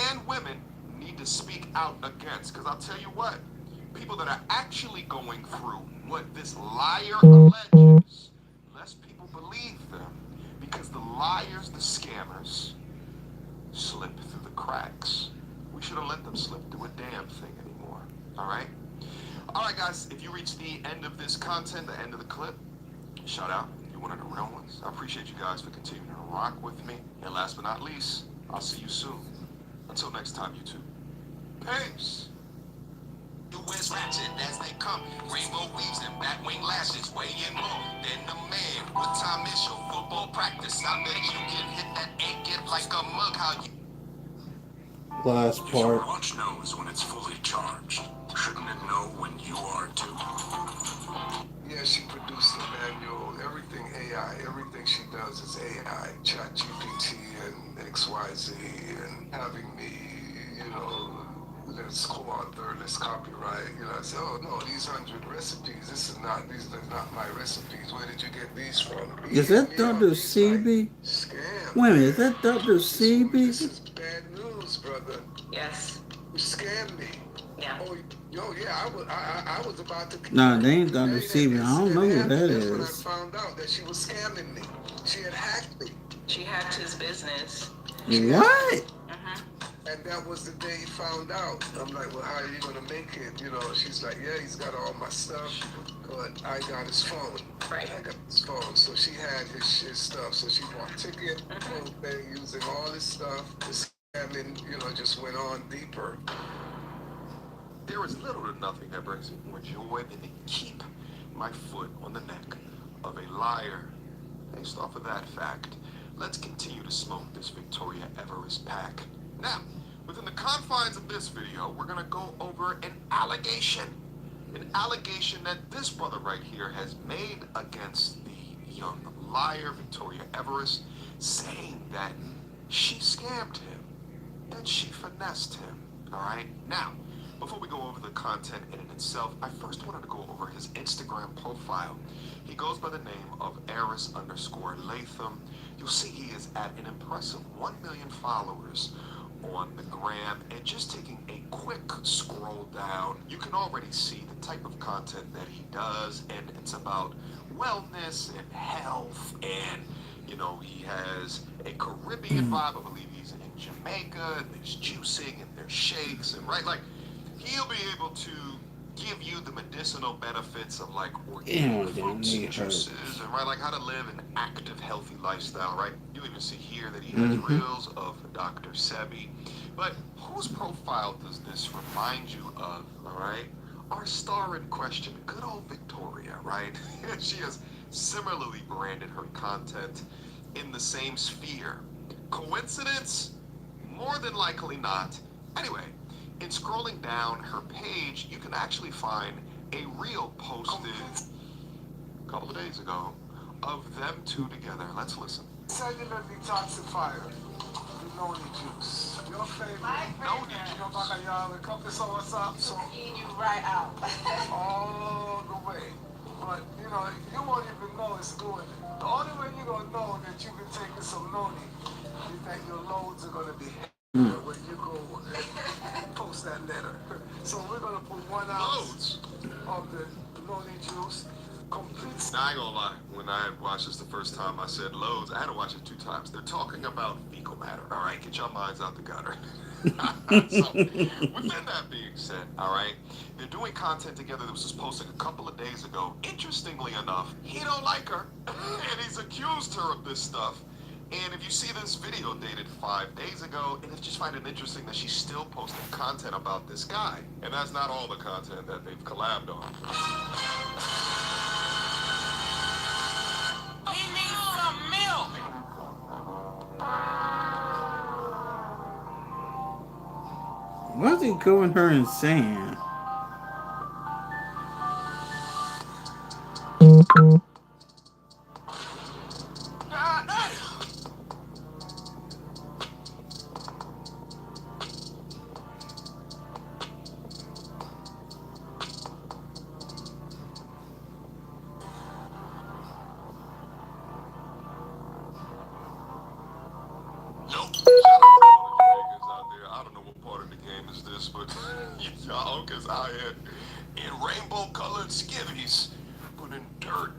and women need to speak out against. Because I'll tell you what, people that are actually going through what this liar alleges, less people believe them. Because the liars, the scammers, slip through the cracks. We shouldn't let them slip through a damn thing anymore. All right? All right, guys, if you reach the end of this content, the end of the clip, shout out. You're one of the real ones. I appreciate you guys for continuing to rock with me. And last but not least, I'll see you soon. Until next time, YouTube. Peace. U.S. ratchet as they come. Rainbow weaves and batwing lashes. Weighing more than a man. What time is your football practice? I bet you can hit that egg get like a mug. How you... Last Your part. watch knows when it's fully charged. Shouldn't it know when you are too? Yeah, she produced the manual, everything AI, everything she does is AI, ChatGPT and XYZ, and having me, you know, let's co-author, let's copyright, you know, I said, oh no, these 100 recipes, these are not my recipes, where did you get these from? Is that Dr. CB? Scam. Wait a minute, is that Dr. This CB? is bad news, brother. yes, You scammed me. yeah. Oh, yeah, I was about to... Nah, they ain't Dr. CB. I don't know who that That's when I is. found out that she was scamming me. She had hacked me. She hacked his business. What? And that was the day he found out. I'm like, well, how are you going to make it? You know, she's like, yeah, he's got all my stuff, but I got his phone. Right. I got his phone. So she had his stuff. So she bought ticket, whole thing, using all his stuff. The scamming, you know, just went on deeper. There is little to nothing that brings me more joy than to keep my foot on the neck of a liar. Based off of that fact, let's continue to smoke this Victoria Everett pack. Now, within the confines of this video, we're gonna go over an allegation that this brother right here has made against the young liar Victoria Everett, saying that she scammed him, that she finessed him. All right. Now, before we go over the content in itself, I first wanted to go over his Instagram profile. He goes by the name of Eris_Latham. You'll see he is at an impressive 1 million followers on the gram and just taking a quick scroll down, you can already see the type of content that he does, and it's about wellness and health, and he has a Caribbean vibe. I believe he's in Jamaica, and there's juicing and there's shakes, and right, like he'll be able to give you the medicinal benefits of like organic fruits and juices, and right, like how to live an active, healthy lifestyle, right? You even see here that he has reels of Dr. Sebi. But whose profile does this remind you of, all right? Our star in question, good old Victoria, right? She has similarly branded her content in the same sphere. Coincidence? More than likely not. Anyway, in scrolling down her page, you can actually find a reel posted a couple of days ago of them two together. Let's listen. Cellular detoxifier, the noni juice. Your favorite. My Noni favorite. juice. Your backyard, a cup of sauce, so Eat you right out. all the way. But you won't even know it's doing it. The only way you're gonna know that you've been taking some noni is that your loads are gonna be heavier when you go and post that letter. So we're gonna put 1 ounce of the noni juice. Complete. Now, I ain't gonna lie, when I watched this the first time, I said loads. I had to watch it 2 times. They're talking about fecal matter, all right? Get your minds out the gutter. So, within that being said, all right, they're doing content together that was just posted a couple of days ago. Interestingly enough, he don't like her, and he's accused her of this stuff. And if you see this video dated 5 days ago, and if you just find it interesting that she's still posting content about this guy. And that's not all the content that they've collabed on. He needs some milk. Why is he covering her in sand? Nope. Shout out to all the Jamaicans out there. I don't know what part of the game is this, but y'all uncles out here in rainbow-colored skivvies putting dirt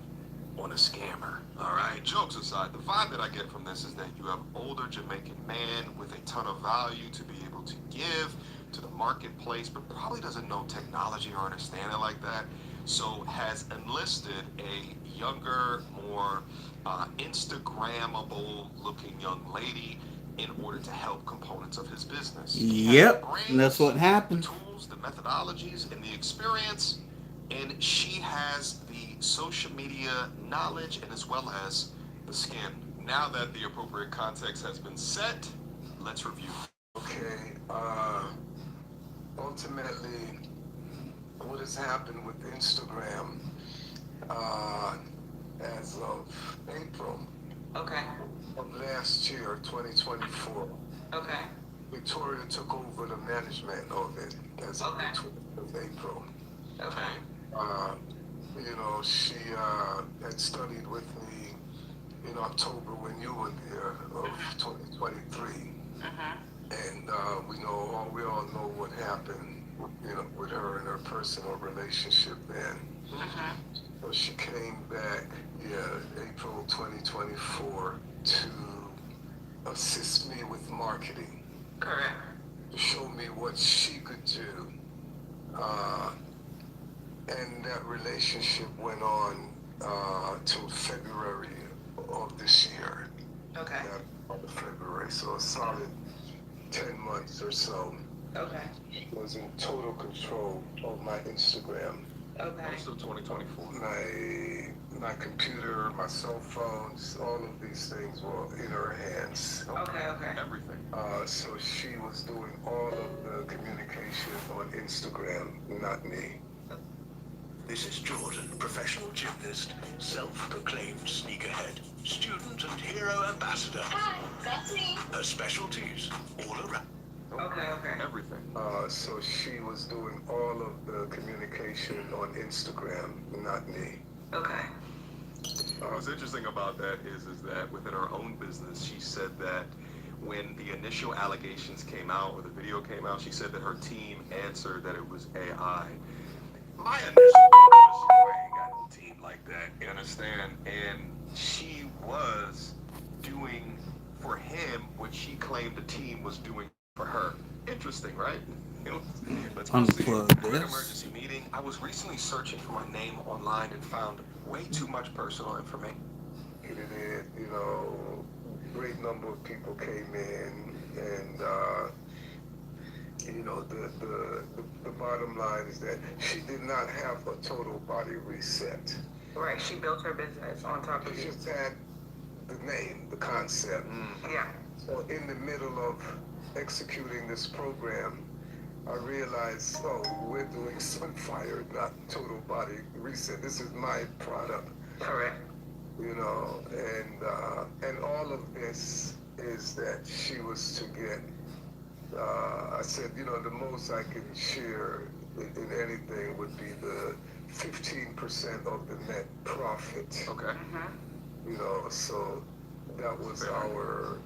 on a scammer. All right, jokes aside, the vibe that I get from this is that you have older Jamaican man with a ton of value to be able to give to the marketplace, but probably doesn't know technology or understand it like that. So has enlisted a younger, more Instagrammable looking young lady in order to help components of his business. Yep, that's what happened. The tools, the methodologies, and the experience, and she has the social media knowledge and as well as the skin. Now that the appropriate context has been set, let's review. Okay, ultimately, what has happened with Instagram as of April Okay. of last year, 2024, Okay. Victoria took over the management of it as of Okay. the 20th of April. Okay. She had studied with me in October when you were there of 2023. And we all know what happened, with her and her personal relationship then. So she came back, April 2024 to assist me with marketing, Correct. to show me what she could do. And that relationship went on till February of this year. Okay. February, so a solid 10 months or so. Okay. Was in total control of my Instagram, Okay. Most of 2024. my computer, my cell phones, all of these things were in her hands. Okay. Okay. Everything. So she was doing all of the communication on Instagram, not me. This is Jordan, professional gymnast, self-proclaimed sneakerhead, student and hero ambassador. Hi, that's me. Her specialties all around. Okay. Okay. Everything. So she was doing all of the communication on Instagram, not me. Okay. What's interesting about that is that within her own business, she said that when the initial allegations came out or the video came out, she said that her team answered that it was AI. My initial thought was, I ain't got no team like that, you understand? And she was doing for him what she claimed the team was doing for her. Interesting, right? Let's proceed. Unplug For an this. emergency meeting, I was recently searching for my name online and found way too much personal information. You know, great number of people came in, and you know, the bottom line is that she did not have a total body reset. Right, she built her business on top of She you. just had the name, the concept. Yeah. So in the middle of executing this program, I realized, oh, we're doing Sunfire, not total body reset. This is my product. Correct. You know, and all of this is that she was to get. I said, you know, the most I can share in anything would be the 15% of the net profit. Okay. You know, so that was our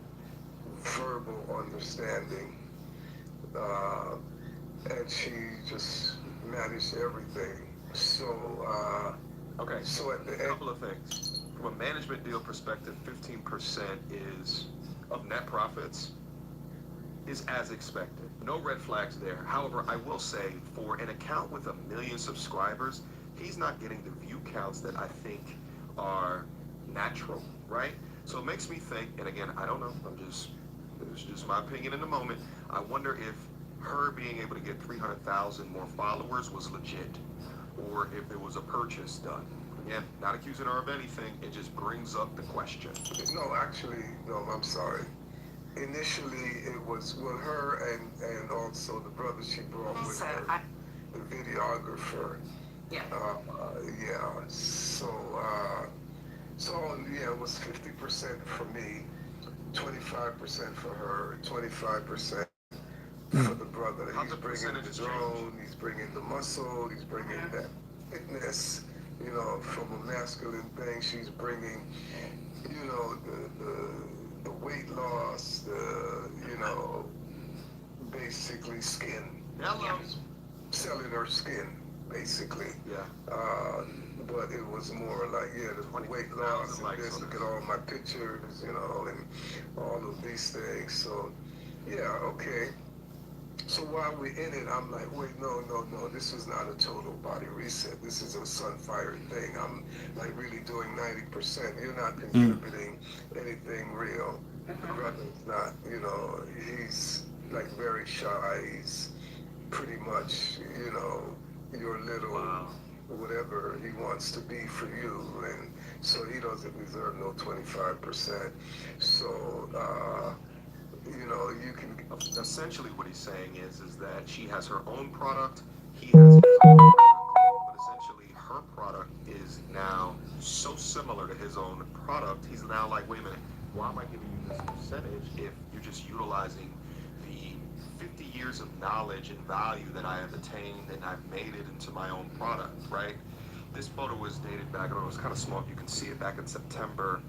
verbal understanding, and she just managed everything. So, Okay. so at the A end, couple of things. From a management deal perspective, 15% is of net profits is as expected. No red flags there. However, I will say for an account with 1 million subscribers, he's not getting the view counts that I think are natural, right? So it makes me think, and again, I don't know, it's just my opinion in the moment. I wonder if her being able to get 300,000 more followers was legit, or if there was a purchase done. Again, not accusing her of anything, it just brings up the question. no, actually, no, I'm sorry. Initially, it was with her and also the brother she brought with her, the videographer. Yeah. Yeah. So yeah, it was 50% for me, 25% for her, 25% for the brother. How's He's the bringing the percentage drone, he's bringing the muscle, he's bringing that fitness. You know, from a masculine thing, she's bringing, you know, the weight loss, you know, basically skin. Hello. Selling her skin, basically. Yeah. But it was more like, yeah, the weight loss and this, look at all my pictures, you know, and all of these things. So, yeah, okay. So while we're in it, I'm like, wait, no, this is not a total body reset. This is a Sunfire thing. I'm like really doing 90%. You're not contributing anything real. The brother's not, you know, he's like very shy. He's pretty much, you know, your little whatever he wants to be for you. And so he doesn't deserve no 25%. So, you know, you can Essentially what he's saying is that she has her own product, he has his own product, but essentially her product is now so similar to his own product, he's now like, wait a minute, why am I giving you this percentage if you're just utilizing the 50 years of knowledge and value that I have attained and I've made it into my own product, right? This photo was dated back, I don't know, it's kind of small, you can see it back in September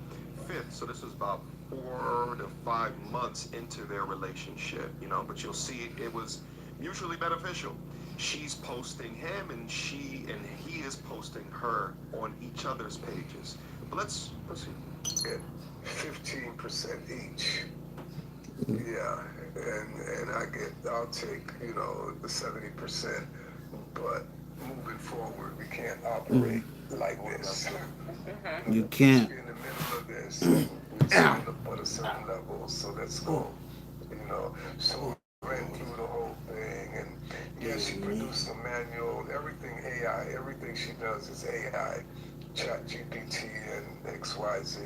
5th, so this was about 4 to 5 months into their relationship, you know, but you'll see it was mutually beneficial. She's posting him and he is posting her on each other's pages. But let's see. get 15% each. Yeah, and I'll take, you know, the 70%, but moving forward, we can't operate like this. You can't. We're in the middle of this, and we stand up at a certain level, so let's go. You know, so we ran through the whole thing, and yeah, she produced a manual, everything AI, everything she does is AI. Chat GPT and XYZ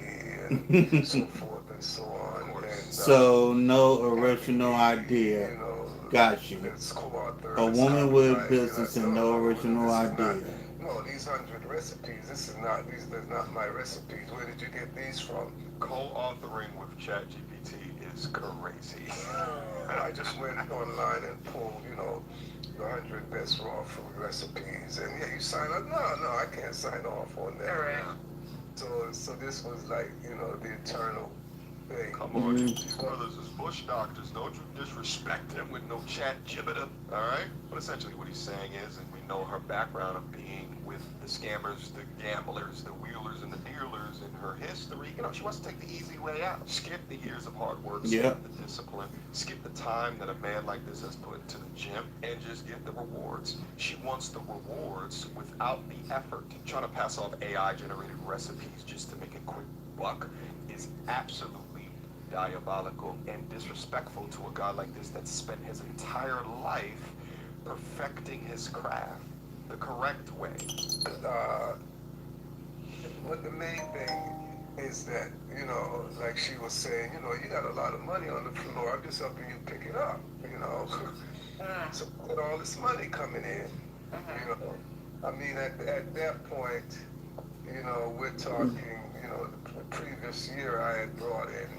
and so forth and so on. And, So no original idea. you know, Got you. it's co-author, A it's woman with copyright, business and no original this is idea. not, no, these 100 recipes, they're not my recipes. Where did you get these from? Co-authoring with ChatGPT is crazy. I just went online and pulled, you know, the 100 best raw food recipes, and yeah, you sign up. No, I can't sign off on that. All right. So this was like, you know, the eternal everything. Come on, these brothers is bush doctors. Don't you disrespect them with no chat gibbeta, all right? But essentially what he's saying is, and we know her background of being with the scammers, the gamblers, the wheelers, and the dealers in her history, you know, she wants to take the easy way out. Skip the years of hard work, skip the discipline, skip the time that a man like this has put into the gym, and just get the rewards. She wants the rewards without the effort. Trying to pass off AI-generated recipes just to make a quick buck is absolutely diabolical and disrespectful to a guy like this that spent his entire life perfecting his craft the correct way. But the main thing is that, you know, like she was saying, you know, you got a lot of money on the floor. I'm just helping you pick it up, you know. So with all this money coming in, you know, I mean, at that point, you know, we're talking, you know, the previous year I had brought in,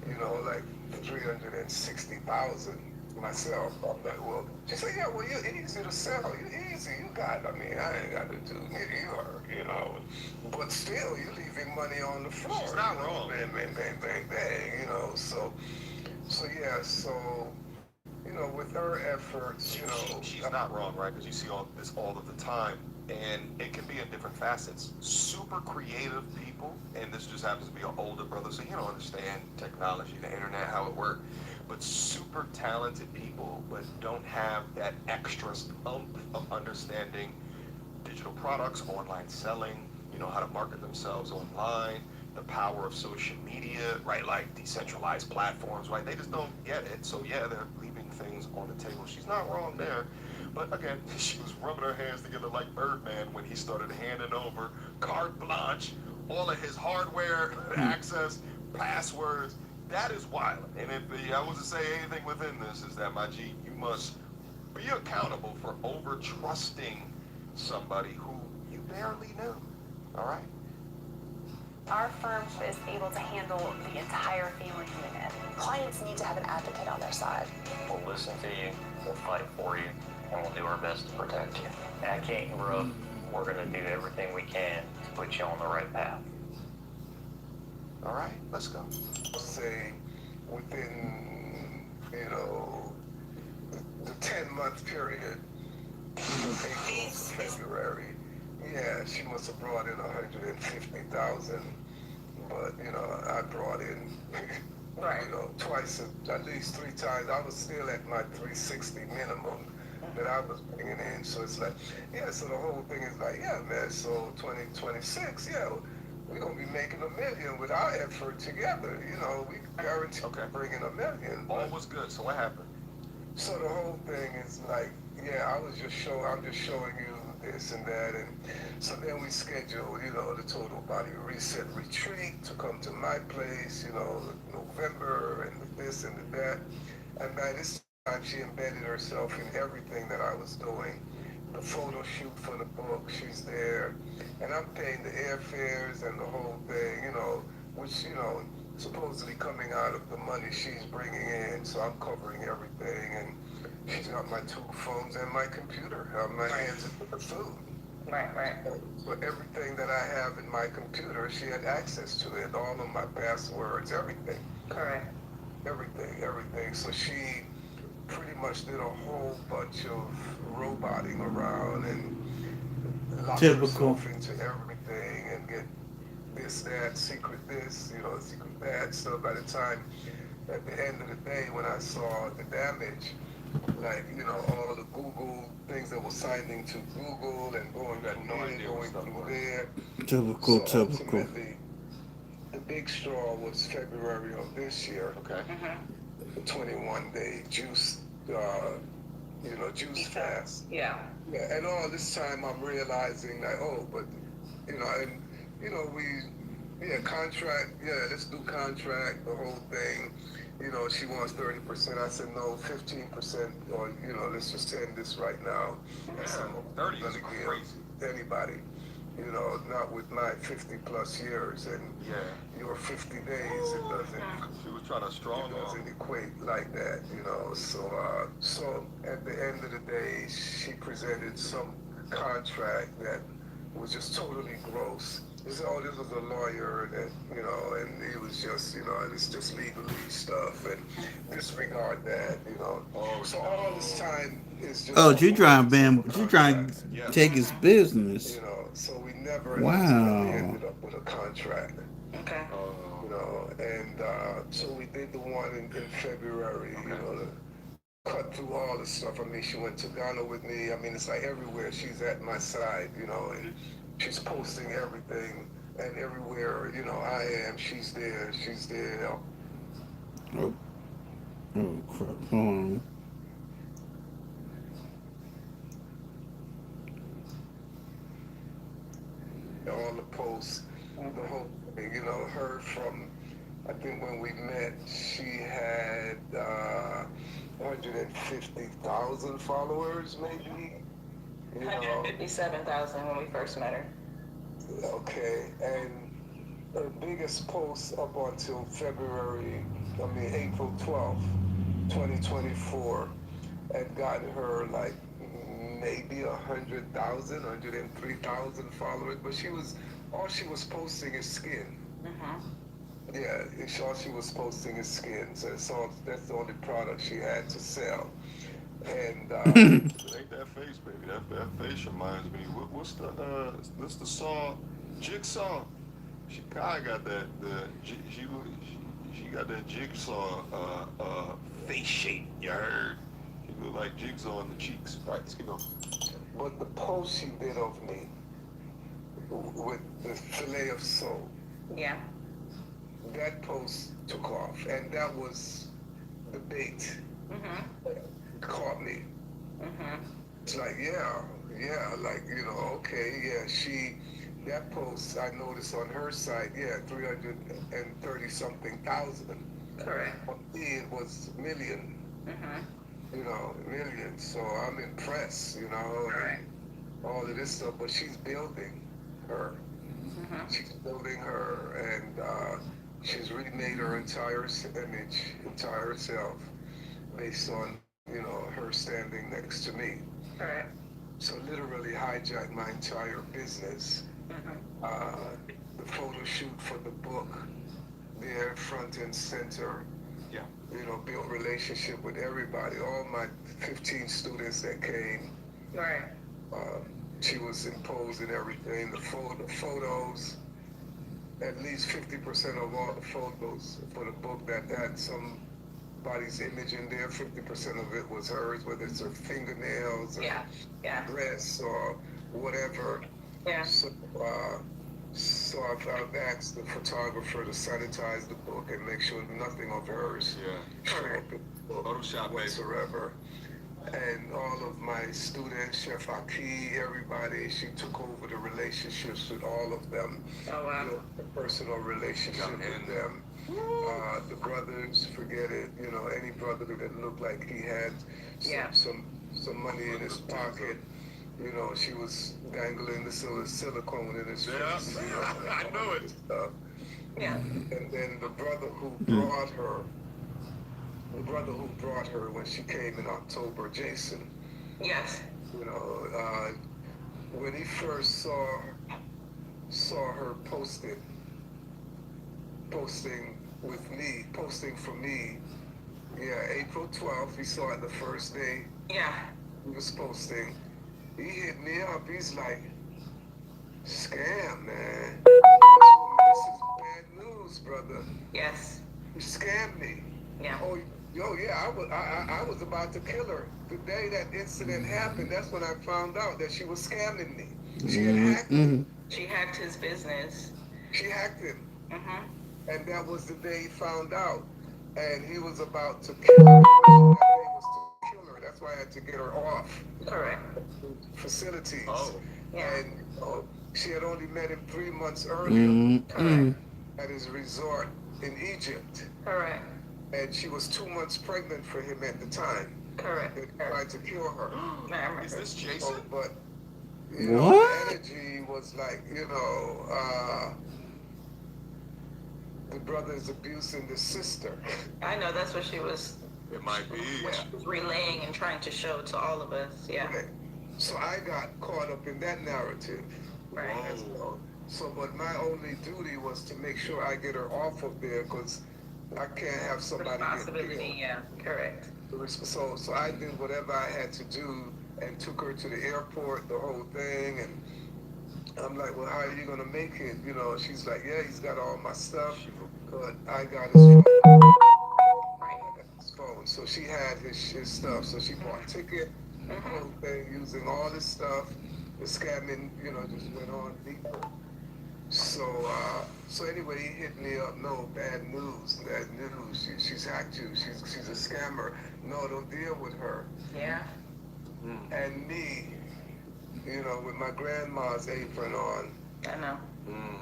you know, like 360,000 myself. I'm like, well, she said, yeah, well, you're easy to sell. You're easy. You got, I mean, I ain't got to do neither you are, you know. But still, you're leaving money on the floor. She's not you know, wrong. Bang, bang, bang, bang, bang, you know. So yeah, so, you know, with her efforts, you know. She's not wrong, right? Because you see all this all of the time. And it can be in different facets. Super creative people, and this just happens to be an older brother, so you don't understand technology, the internet, how it works. But super talented people, but don't have that extra oomph of understanding digital products, online selling, you know, how to market themselves online, the power of social media, right? Like decentralized platforms, right? They just don't get it. So yeah, they're leaving things on the table. She's not wrong there. But again, she was rubbing her hands together like Birdman when he started handing over carte blanche, all of his hardware access, passwords. That is wild. And if I was to say anything within this, is that, my G, you must be accountable for over trusting somebody who you barely knew. All right? Our firm is able to handle the entire family unit. Clients need to have an advocate on their side. We'll listen to you, we'll fight for you, and we'll do our best to protect you. And I can't interrupt. We're going to do everything we can to put you on the right path. All right, let's go. Say within, you know, the 10-month period, April to February, yeah, she must have brought in 150,000, but you know, I brought in, you know, twice, at least 3 times. I was still at my 360 minimum that I was bringing in. So it's like, yeah. So the whole thing is like, yeah, man. So 2026, yeah, we're gonna be making $1 million with our effort together. You know, we guarantee bringing $1 million. All was good. So what happened? So the whole thing is like, yeah, I'm just showing you this and that, and so then we schedule, you know, the total body reset retreat to come to my place, you know, November and this and that, and by this time she embedded herself in everything that I was doing. The photo shoot for the book, she's there, and I'm paying the airfares and the whole thing, you know, which, you know, supposedly coming out of the money she's bringing in, so I'm covering everything, and she's got my 2 phones and my computer, my hands in the food. Right. So everything that I have in my computer, she had access to it, all of my passwords, everything. Correct. Everything. So she pretty much did a whole bunch of roboting around and locked herself into everything and get this, that, secret this, you know, secret that. So by the time, at the end of the day, when I saw the damage, like, you know, all the Google things that were signing to Google and going through there. Typical. Ultimately, the big straw was February of this year. Okay. The 21-day juice, juice fast. Yeah. Yeah, and all this time I'm realizing that, but, you know, and, you know, contract, let's do contract, the whole thing. You know, she wants 30%. I said, no, 15%, or, you know, let's just end this right now. Yeah, 30 is crazy. Anybody, you know, not with my 50 plus years and your 50 days, it doesn't. She was trying to strong It doesn't equate like that, you know. So at the end of the day, she presented some contract that was just totally gross. He said, oh, this was a lawyer that, you know, and he was just, you know, it's just legalese stuff and disregard that, you know. Oh, so all this time is just Oh, a performance of a she trying contract, to take his business. you know. So we never ultimately Wow. ended up with a contract. Okay. You know, and so we did the one in February, you know, to cut through all the stuff. I mean, she went to Ghana with me. I mean, it's like everywhere she's at my side, you know, and she's posting everything, and everywhere, you know, I am, she's there, she's there. Oh, oh crap. Hold on. All the posts, the whole thing, you know, her from, I think when we met, she had 150,000 followers, maybe. You know, 157,000 when we first met her. okay, and her biggest post up until April 12th, 2024, had gotten her like maybe 100,000, 103,000 followers, but all she was posting is skin. Yeah, all she was posting is skin, so that's the only product she had to sell. And it ain't that face, baby. That face reminds me. What's the saw, jigsaw? She kind of got that. She got that jigsaw face shape. You heard? She look like jigsaw on the cheeks. Right, let's keep going. But the post she did of me with the fillet of soul. Yeah. That post took off, and that was the bait. Caught me. It's like, yeah, like, you know, okay, yeah, that post I noticed on her site, yeah, 330 something thousand. Correct. On me, it was million. You know, millions. So I'm impressed, you know, and all of this stuff, but she's building her. She's building her, and she's remade her entire image, entire self, based on, you know, her standing next to me. Correct. So literally hijacked my entire business. The photo shoot for the book, there front and center. Yeah. You know, built relationship with everybody. All my 15 students that came. Right. She was imposing everything. The photos, at least 50% of all the photos for the book that had somebody's image in there, 50% of it was hers, whether it's her fingernails or dress or whatever. Yeah. So I've asked the photographer to sanitize the book and make sure nothing of hers show up in the book Photoshop whatsoever. And all of my students, Chef Aki, everybody, she took over the relationships with all of them. Oh, wow. You know, the personal relationship with them. The brothers, forget it. You know, any brother that looked like he had some money in his pocket. You know, she was dangling the silicone in his face. You know, I know it. Stuff. Yeah. And then the brother who brought her when she came in October, Jason. Yes. You know, when he first saw her posting with me, posting for me, April 12th, he saw it the first day. Yeah. He was posting. He hit me up. He's like, scam, man. This is bad news, brother. Yes. You scammed me. Yeah. Oh, yeah, I was about to kill her. The day that incident happened, that's when I found out that she was scamming me. She had hacked him. She hacked his business. She hacked him. And that was the day he found out. And he was about to kill her. That day was to kill her. That's why I had to get her off. Correct. Facilities. Oh. Yeah. And she had only met him 3 months earlier. Correct. At his resort in Egypt. Correct. And she was 2 months pregnant for him at the time. Correct. They tried to kill her. Is this Jason? But you know, the energy was like, you know, the brother is abusing the sister. I know, that's what she was. It might be. What she was relaying and trying to show to all of us. Yeah. Okay. So I got caught up in that narrative. Right. So, but my only duty was to make sure I get her off of there because I can't have somebody get Responsibility, killed. yeah, correct. So I did whatever I had to do and took her to the airport, the whole thing, and I'm like, well, how are you gonna make it? You know, she's like, yeah, he's got all my stuff, but I got his phone. I got his phone. So she had his stuff. So she bought a ticket, the whole thing, using all this stuff. The scamming, just went on deeper. So anyway, he hit me up. No, bad news, bad news. She's hacked you. She's a scammer. No, don't deal with her. Yeah. And me, with my grandma's apron on. I know.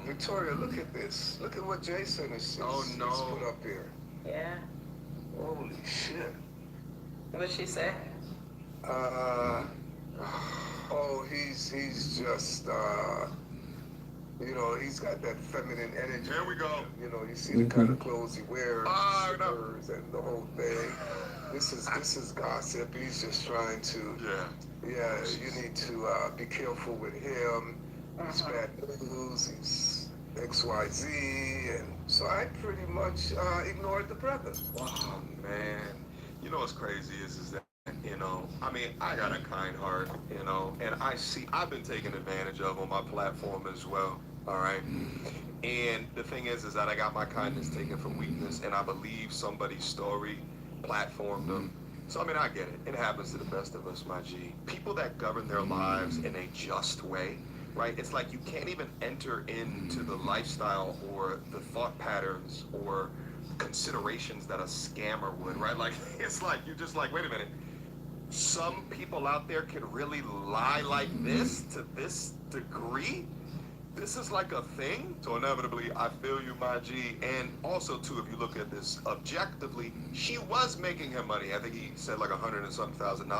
Victoria, look at this. Look at what Jason is put up here. Yeah. Holy shit. What'd she say? Oh, he's just, he's got that feminine energy. Here we go. You see the kind of clothes he wears, slippers, and the whole thing. This is gossip. He's just trying to. Yeah. You need to be careful with him. He's bad news. He's XYZ, and so I pretty much ignored the brother. Oh man, what's crazy is that I mean, I got a kind heart, and I've been taken advantage of on my platform as well. All right. And the thing is that I got my kindness taken for weakness, and I believe somebody's story platformed them. So I mean, I get it. It happens to the best of us, my G. People that govern their lives in a just way, right? It's like you can't even enter into the lifestyle or the thought patterns or considerations that a scammer would, right? Like, it's like, you're just like, wait a minute. Some people out there can really lie like this to this degree? This is like a thing? So inevitably, I feel you, my G. And also, too, if you look at this objectively, she was making him money. I think he said like $100 and something thousand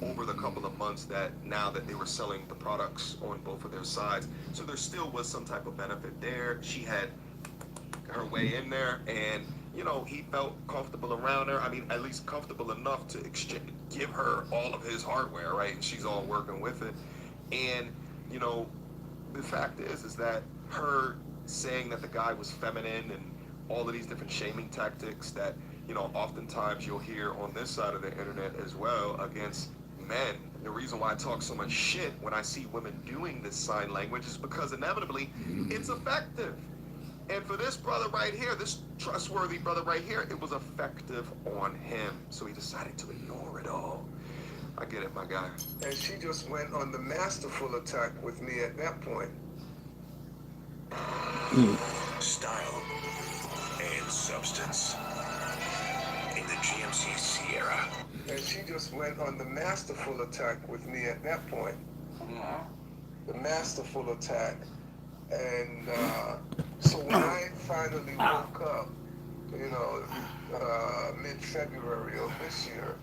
over the couple of months that now that they were selling the products on both of their sides. So there still was some type of benefit there. She had her way in there, and he felt comfortable around her. I mean, at least comfortable enough to give her all of his hardware, right? And she's all working with it. And the fact is that her saying that the guy was feminine and all of these different shaming tactics that oftentimes you'll hear on this side of the internet as well against men. The reason why I talk so much shit when I see women doing this sign language is because inevitably it's effective. And for this brother right here, this trustworthy brother right here, it was effective on him. So he decided to ignore it all. I get it, my guy. And she just went on the masterful attack with me at that point. Style and substance in the GMC Sierra. And she just went on the masterful attack with me at that point. The masterful attack. And so when I finally woke up, mid-February of this year,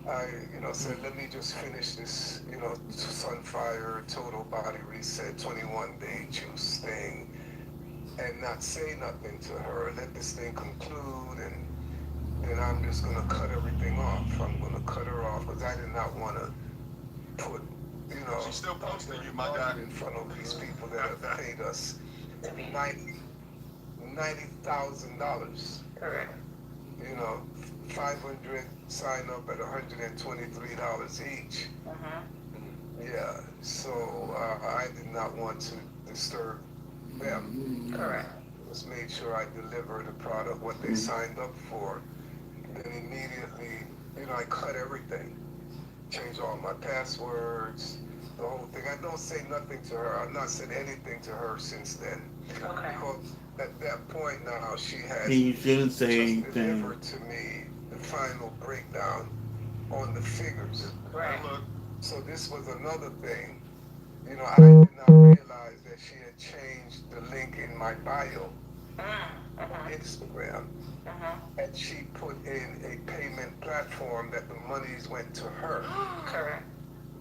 I, said, let me just finish this, Sunfire, Total Body Reset, 21-day juice thing, and not say nothing to her. Let this thing conclude, and then I'm just going to cut everything off. I'm going to cut her off because I did not want to put, she's still posting you, my guy, in front of these people that have paid us $90,000. Correct. 500 sign up at $123 each. Yeah, so I did not want to disturb them. Correct. Just made sure I delivered the product, what they signed up for. Then immediately, I cut everything. Changed all my passwords, the whole thing. I don't say nothing to her. I've not said anything to her since then. Okay. Because at that point now, she has You shouldn't say anything. delivered to me the final breakdown on the figures. Right. So this was another thing. I did not realize that she had changed the link in my bio on Instagram. And she put in a payment platform that the monies went to her. Correct.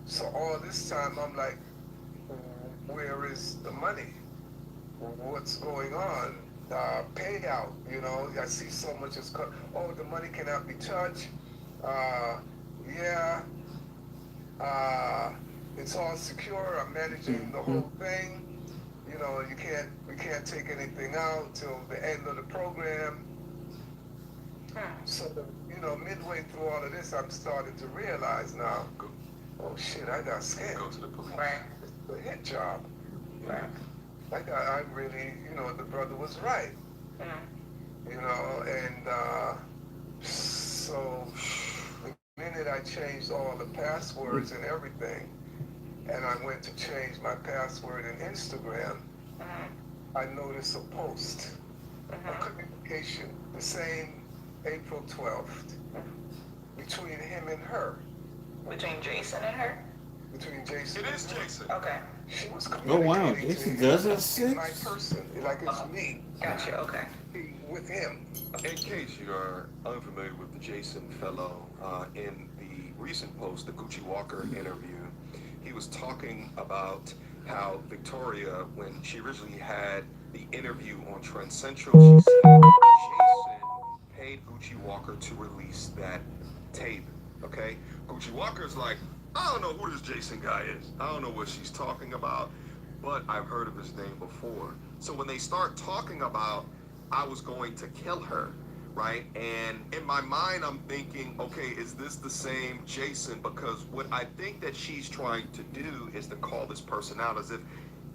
So all this time I'm like, where is the money? What's going on? Payout, I see so much is cut. Oh, the money cannot be touched. It's all secure. I'm managing the whole thing. we can't take anything out till the end of the program. So, midway through all of this, I'm starting to realize now, oh shit, I got scared. Go to the police. Right. It's a hit job. Right. I really, the brother was right. And so the minute I changed all the passwords and everything, and I went to change my password in Instagram, I noticed a post, a communication, the same April 12th, between him and her. Between Jason and her? Between Jason It and is her. Jason. Okay. She was Oh wow, communicating to Jason him does have in my sex? person, like it's me Gotcha. Okay. with him. In case you are unfamiliar with the Jason fellow, in the recent post, the Gucci Walker interview, he was talking about how Victoria, when she originally had the interview on Trend Central, she said Jason paid Gucci Walker to release that tape. Okay? Gucci Walker's like, I don't know who this Jason guy is. I don't know what she's talking about, but I've heard of his name before. So when they start talking about, I was going to kill her, right? And in my mind, I'm thinking, okay, is this the same Jason? Because what I think that she's trying to do is to call this person out as if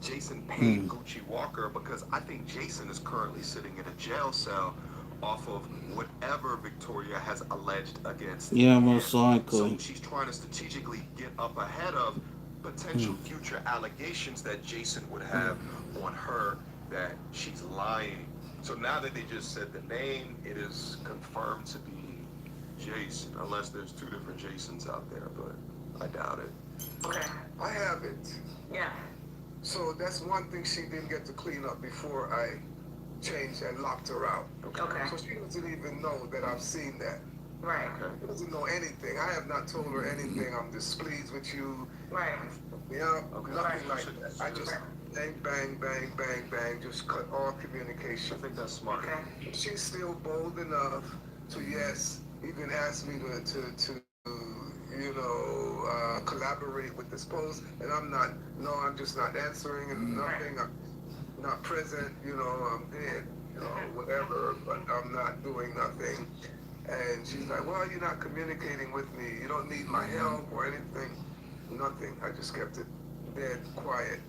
Jason paid Gucci Walker, because I think Jason is currently sitting in a jail cell off of whatever Victoria has alleged against Yeah, him. most likely. So she's trying to strategically get up ahead of potential future allegations that Jason would have on her that she's lying. So now that they just said the name, it is confirmed to be Jason, unless there's two different Jasons out there, but I doubt it. Okay. I have it. Yeah. So that's one thing she didn't get to clean up before I changed and locked her out. Okay. So she doesn't even know that I've seen that. Right. She doesn't know anything. I have not told her anything. I'm displeased with you. Right. Nothing like that. I just bang, bang, bang, bang, bang, just cut all communication. I think that's smart. Okay. She's still bold enough to, yes, even ask me to collaborate with this post, and I'm just not answering and nothing. I'm not present, I'm dead, whatever, but I'm not doing nothing. And she's like, well, you're not communicating with me. You don't need my help or anything. Nothing. I just kept it dead quiet.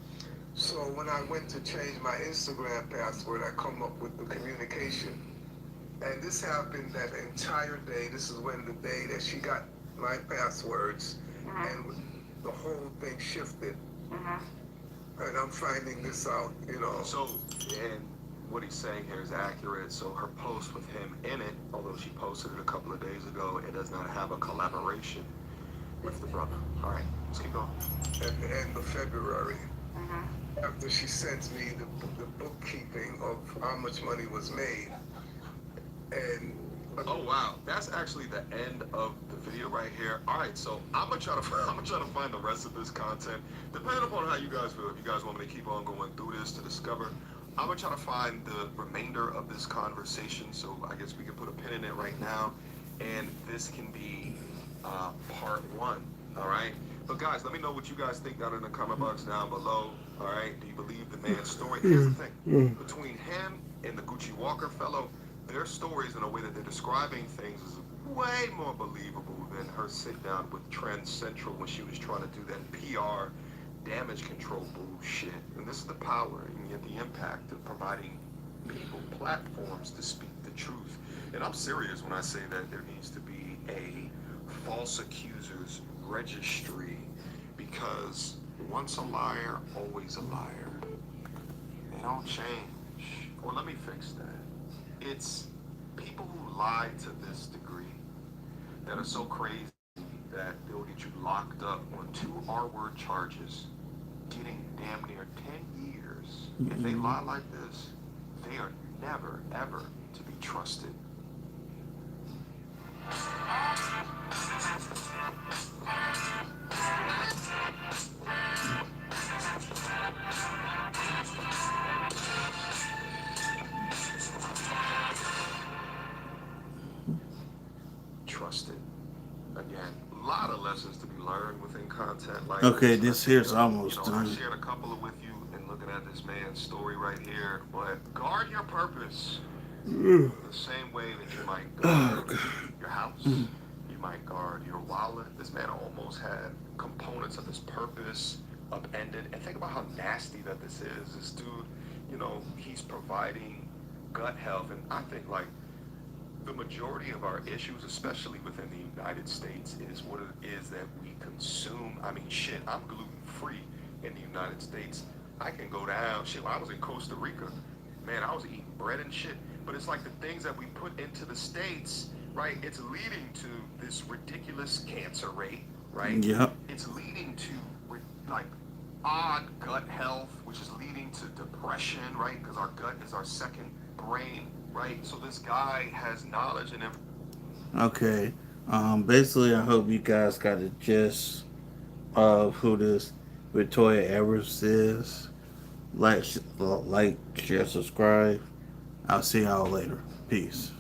So when I went to change my Instagram password, I come up with the communication. And this happened that entire day. This is when the day that she got my passwords, and the whole thing shifted. And I'm finding this out, So, and what he's saying here is accurate. So her post with him in it, although she posted it a couple of days ago, it does not have a collaboration with the brother. All right, let's keep going. At the end of February, after she sent me the bookkeeping of how much money was made. And oh wow, that's actually the end of the video right here. All right, so I'm gonna try to find the rest of this content, depending upon how you guys feel. If you guys want me to keep on going through this to discover, I'm gonna try to find the remainder of this conversation. So I guess we can put a pin in it right now, and this can be part one. All right. But guys, let me know what you guys think down in the comment box down below. All right. Do you believe the man's story? Here's the thing. Between him and the Gucci Walker fellow, their stories and the way that they're describing things is way more believable than her sit down with Trend Central when she was trying to do that PR damage control bullshit. And this is the power and yet the impact of providing people platforms to speak the truth. And I'm serious when I say that there needs to be a false accusers registry, because once a liar, always a liar. They don't change. Or let me fix that. It's people who lie to this degree that are so crazy that they'll get you locked up on 2 R-word charges, getting damn near 10 years. If they lie like this, they are never, ever to be trusted. Trusted. Again, a lot of lessons to be learned within content like Okay, this. this here's almost I done. shared a couple with you and looking at this man's story right here, but guard your purpose Mm. the same way that you might Oh guard God. your house, Mm. you might guard your wallet. This man almost had components of his purpose upended. And think about how nasty that this is. This dude, he's providing gut health. And I think, like, the majority of our issues, especially within the United States, is what it is that we consume. I mean, shit, I'm gluten free in the United States. I can go down. Shit, when I was in Costa Rica, man, I was eating bread and shit. But it's like the things that we put into the States, right? It's leading to this ridiculous cancer rate, right? Yep. It's leading to, like, odd gut health, which is leading to depression, right? Because our gut is our second brain, right? So this guy has knowledge and Okay. Basically, I hope you guys got a gist of who this Victoria Everett is. Like, share, subscribe. I'll see y'all later. Peace.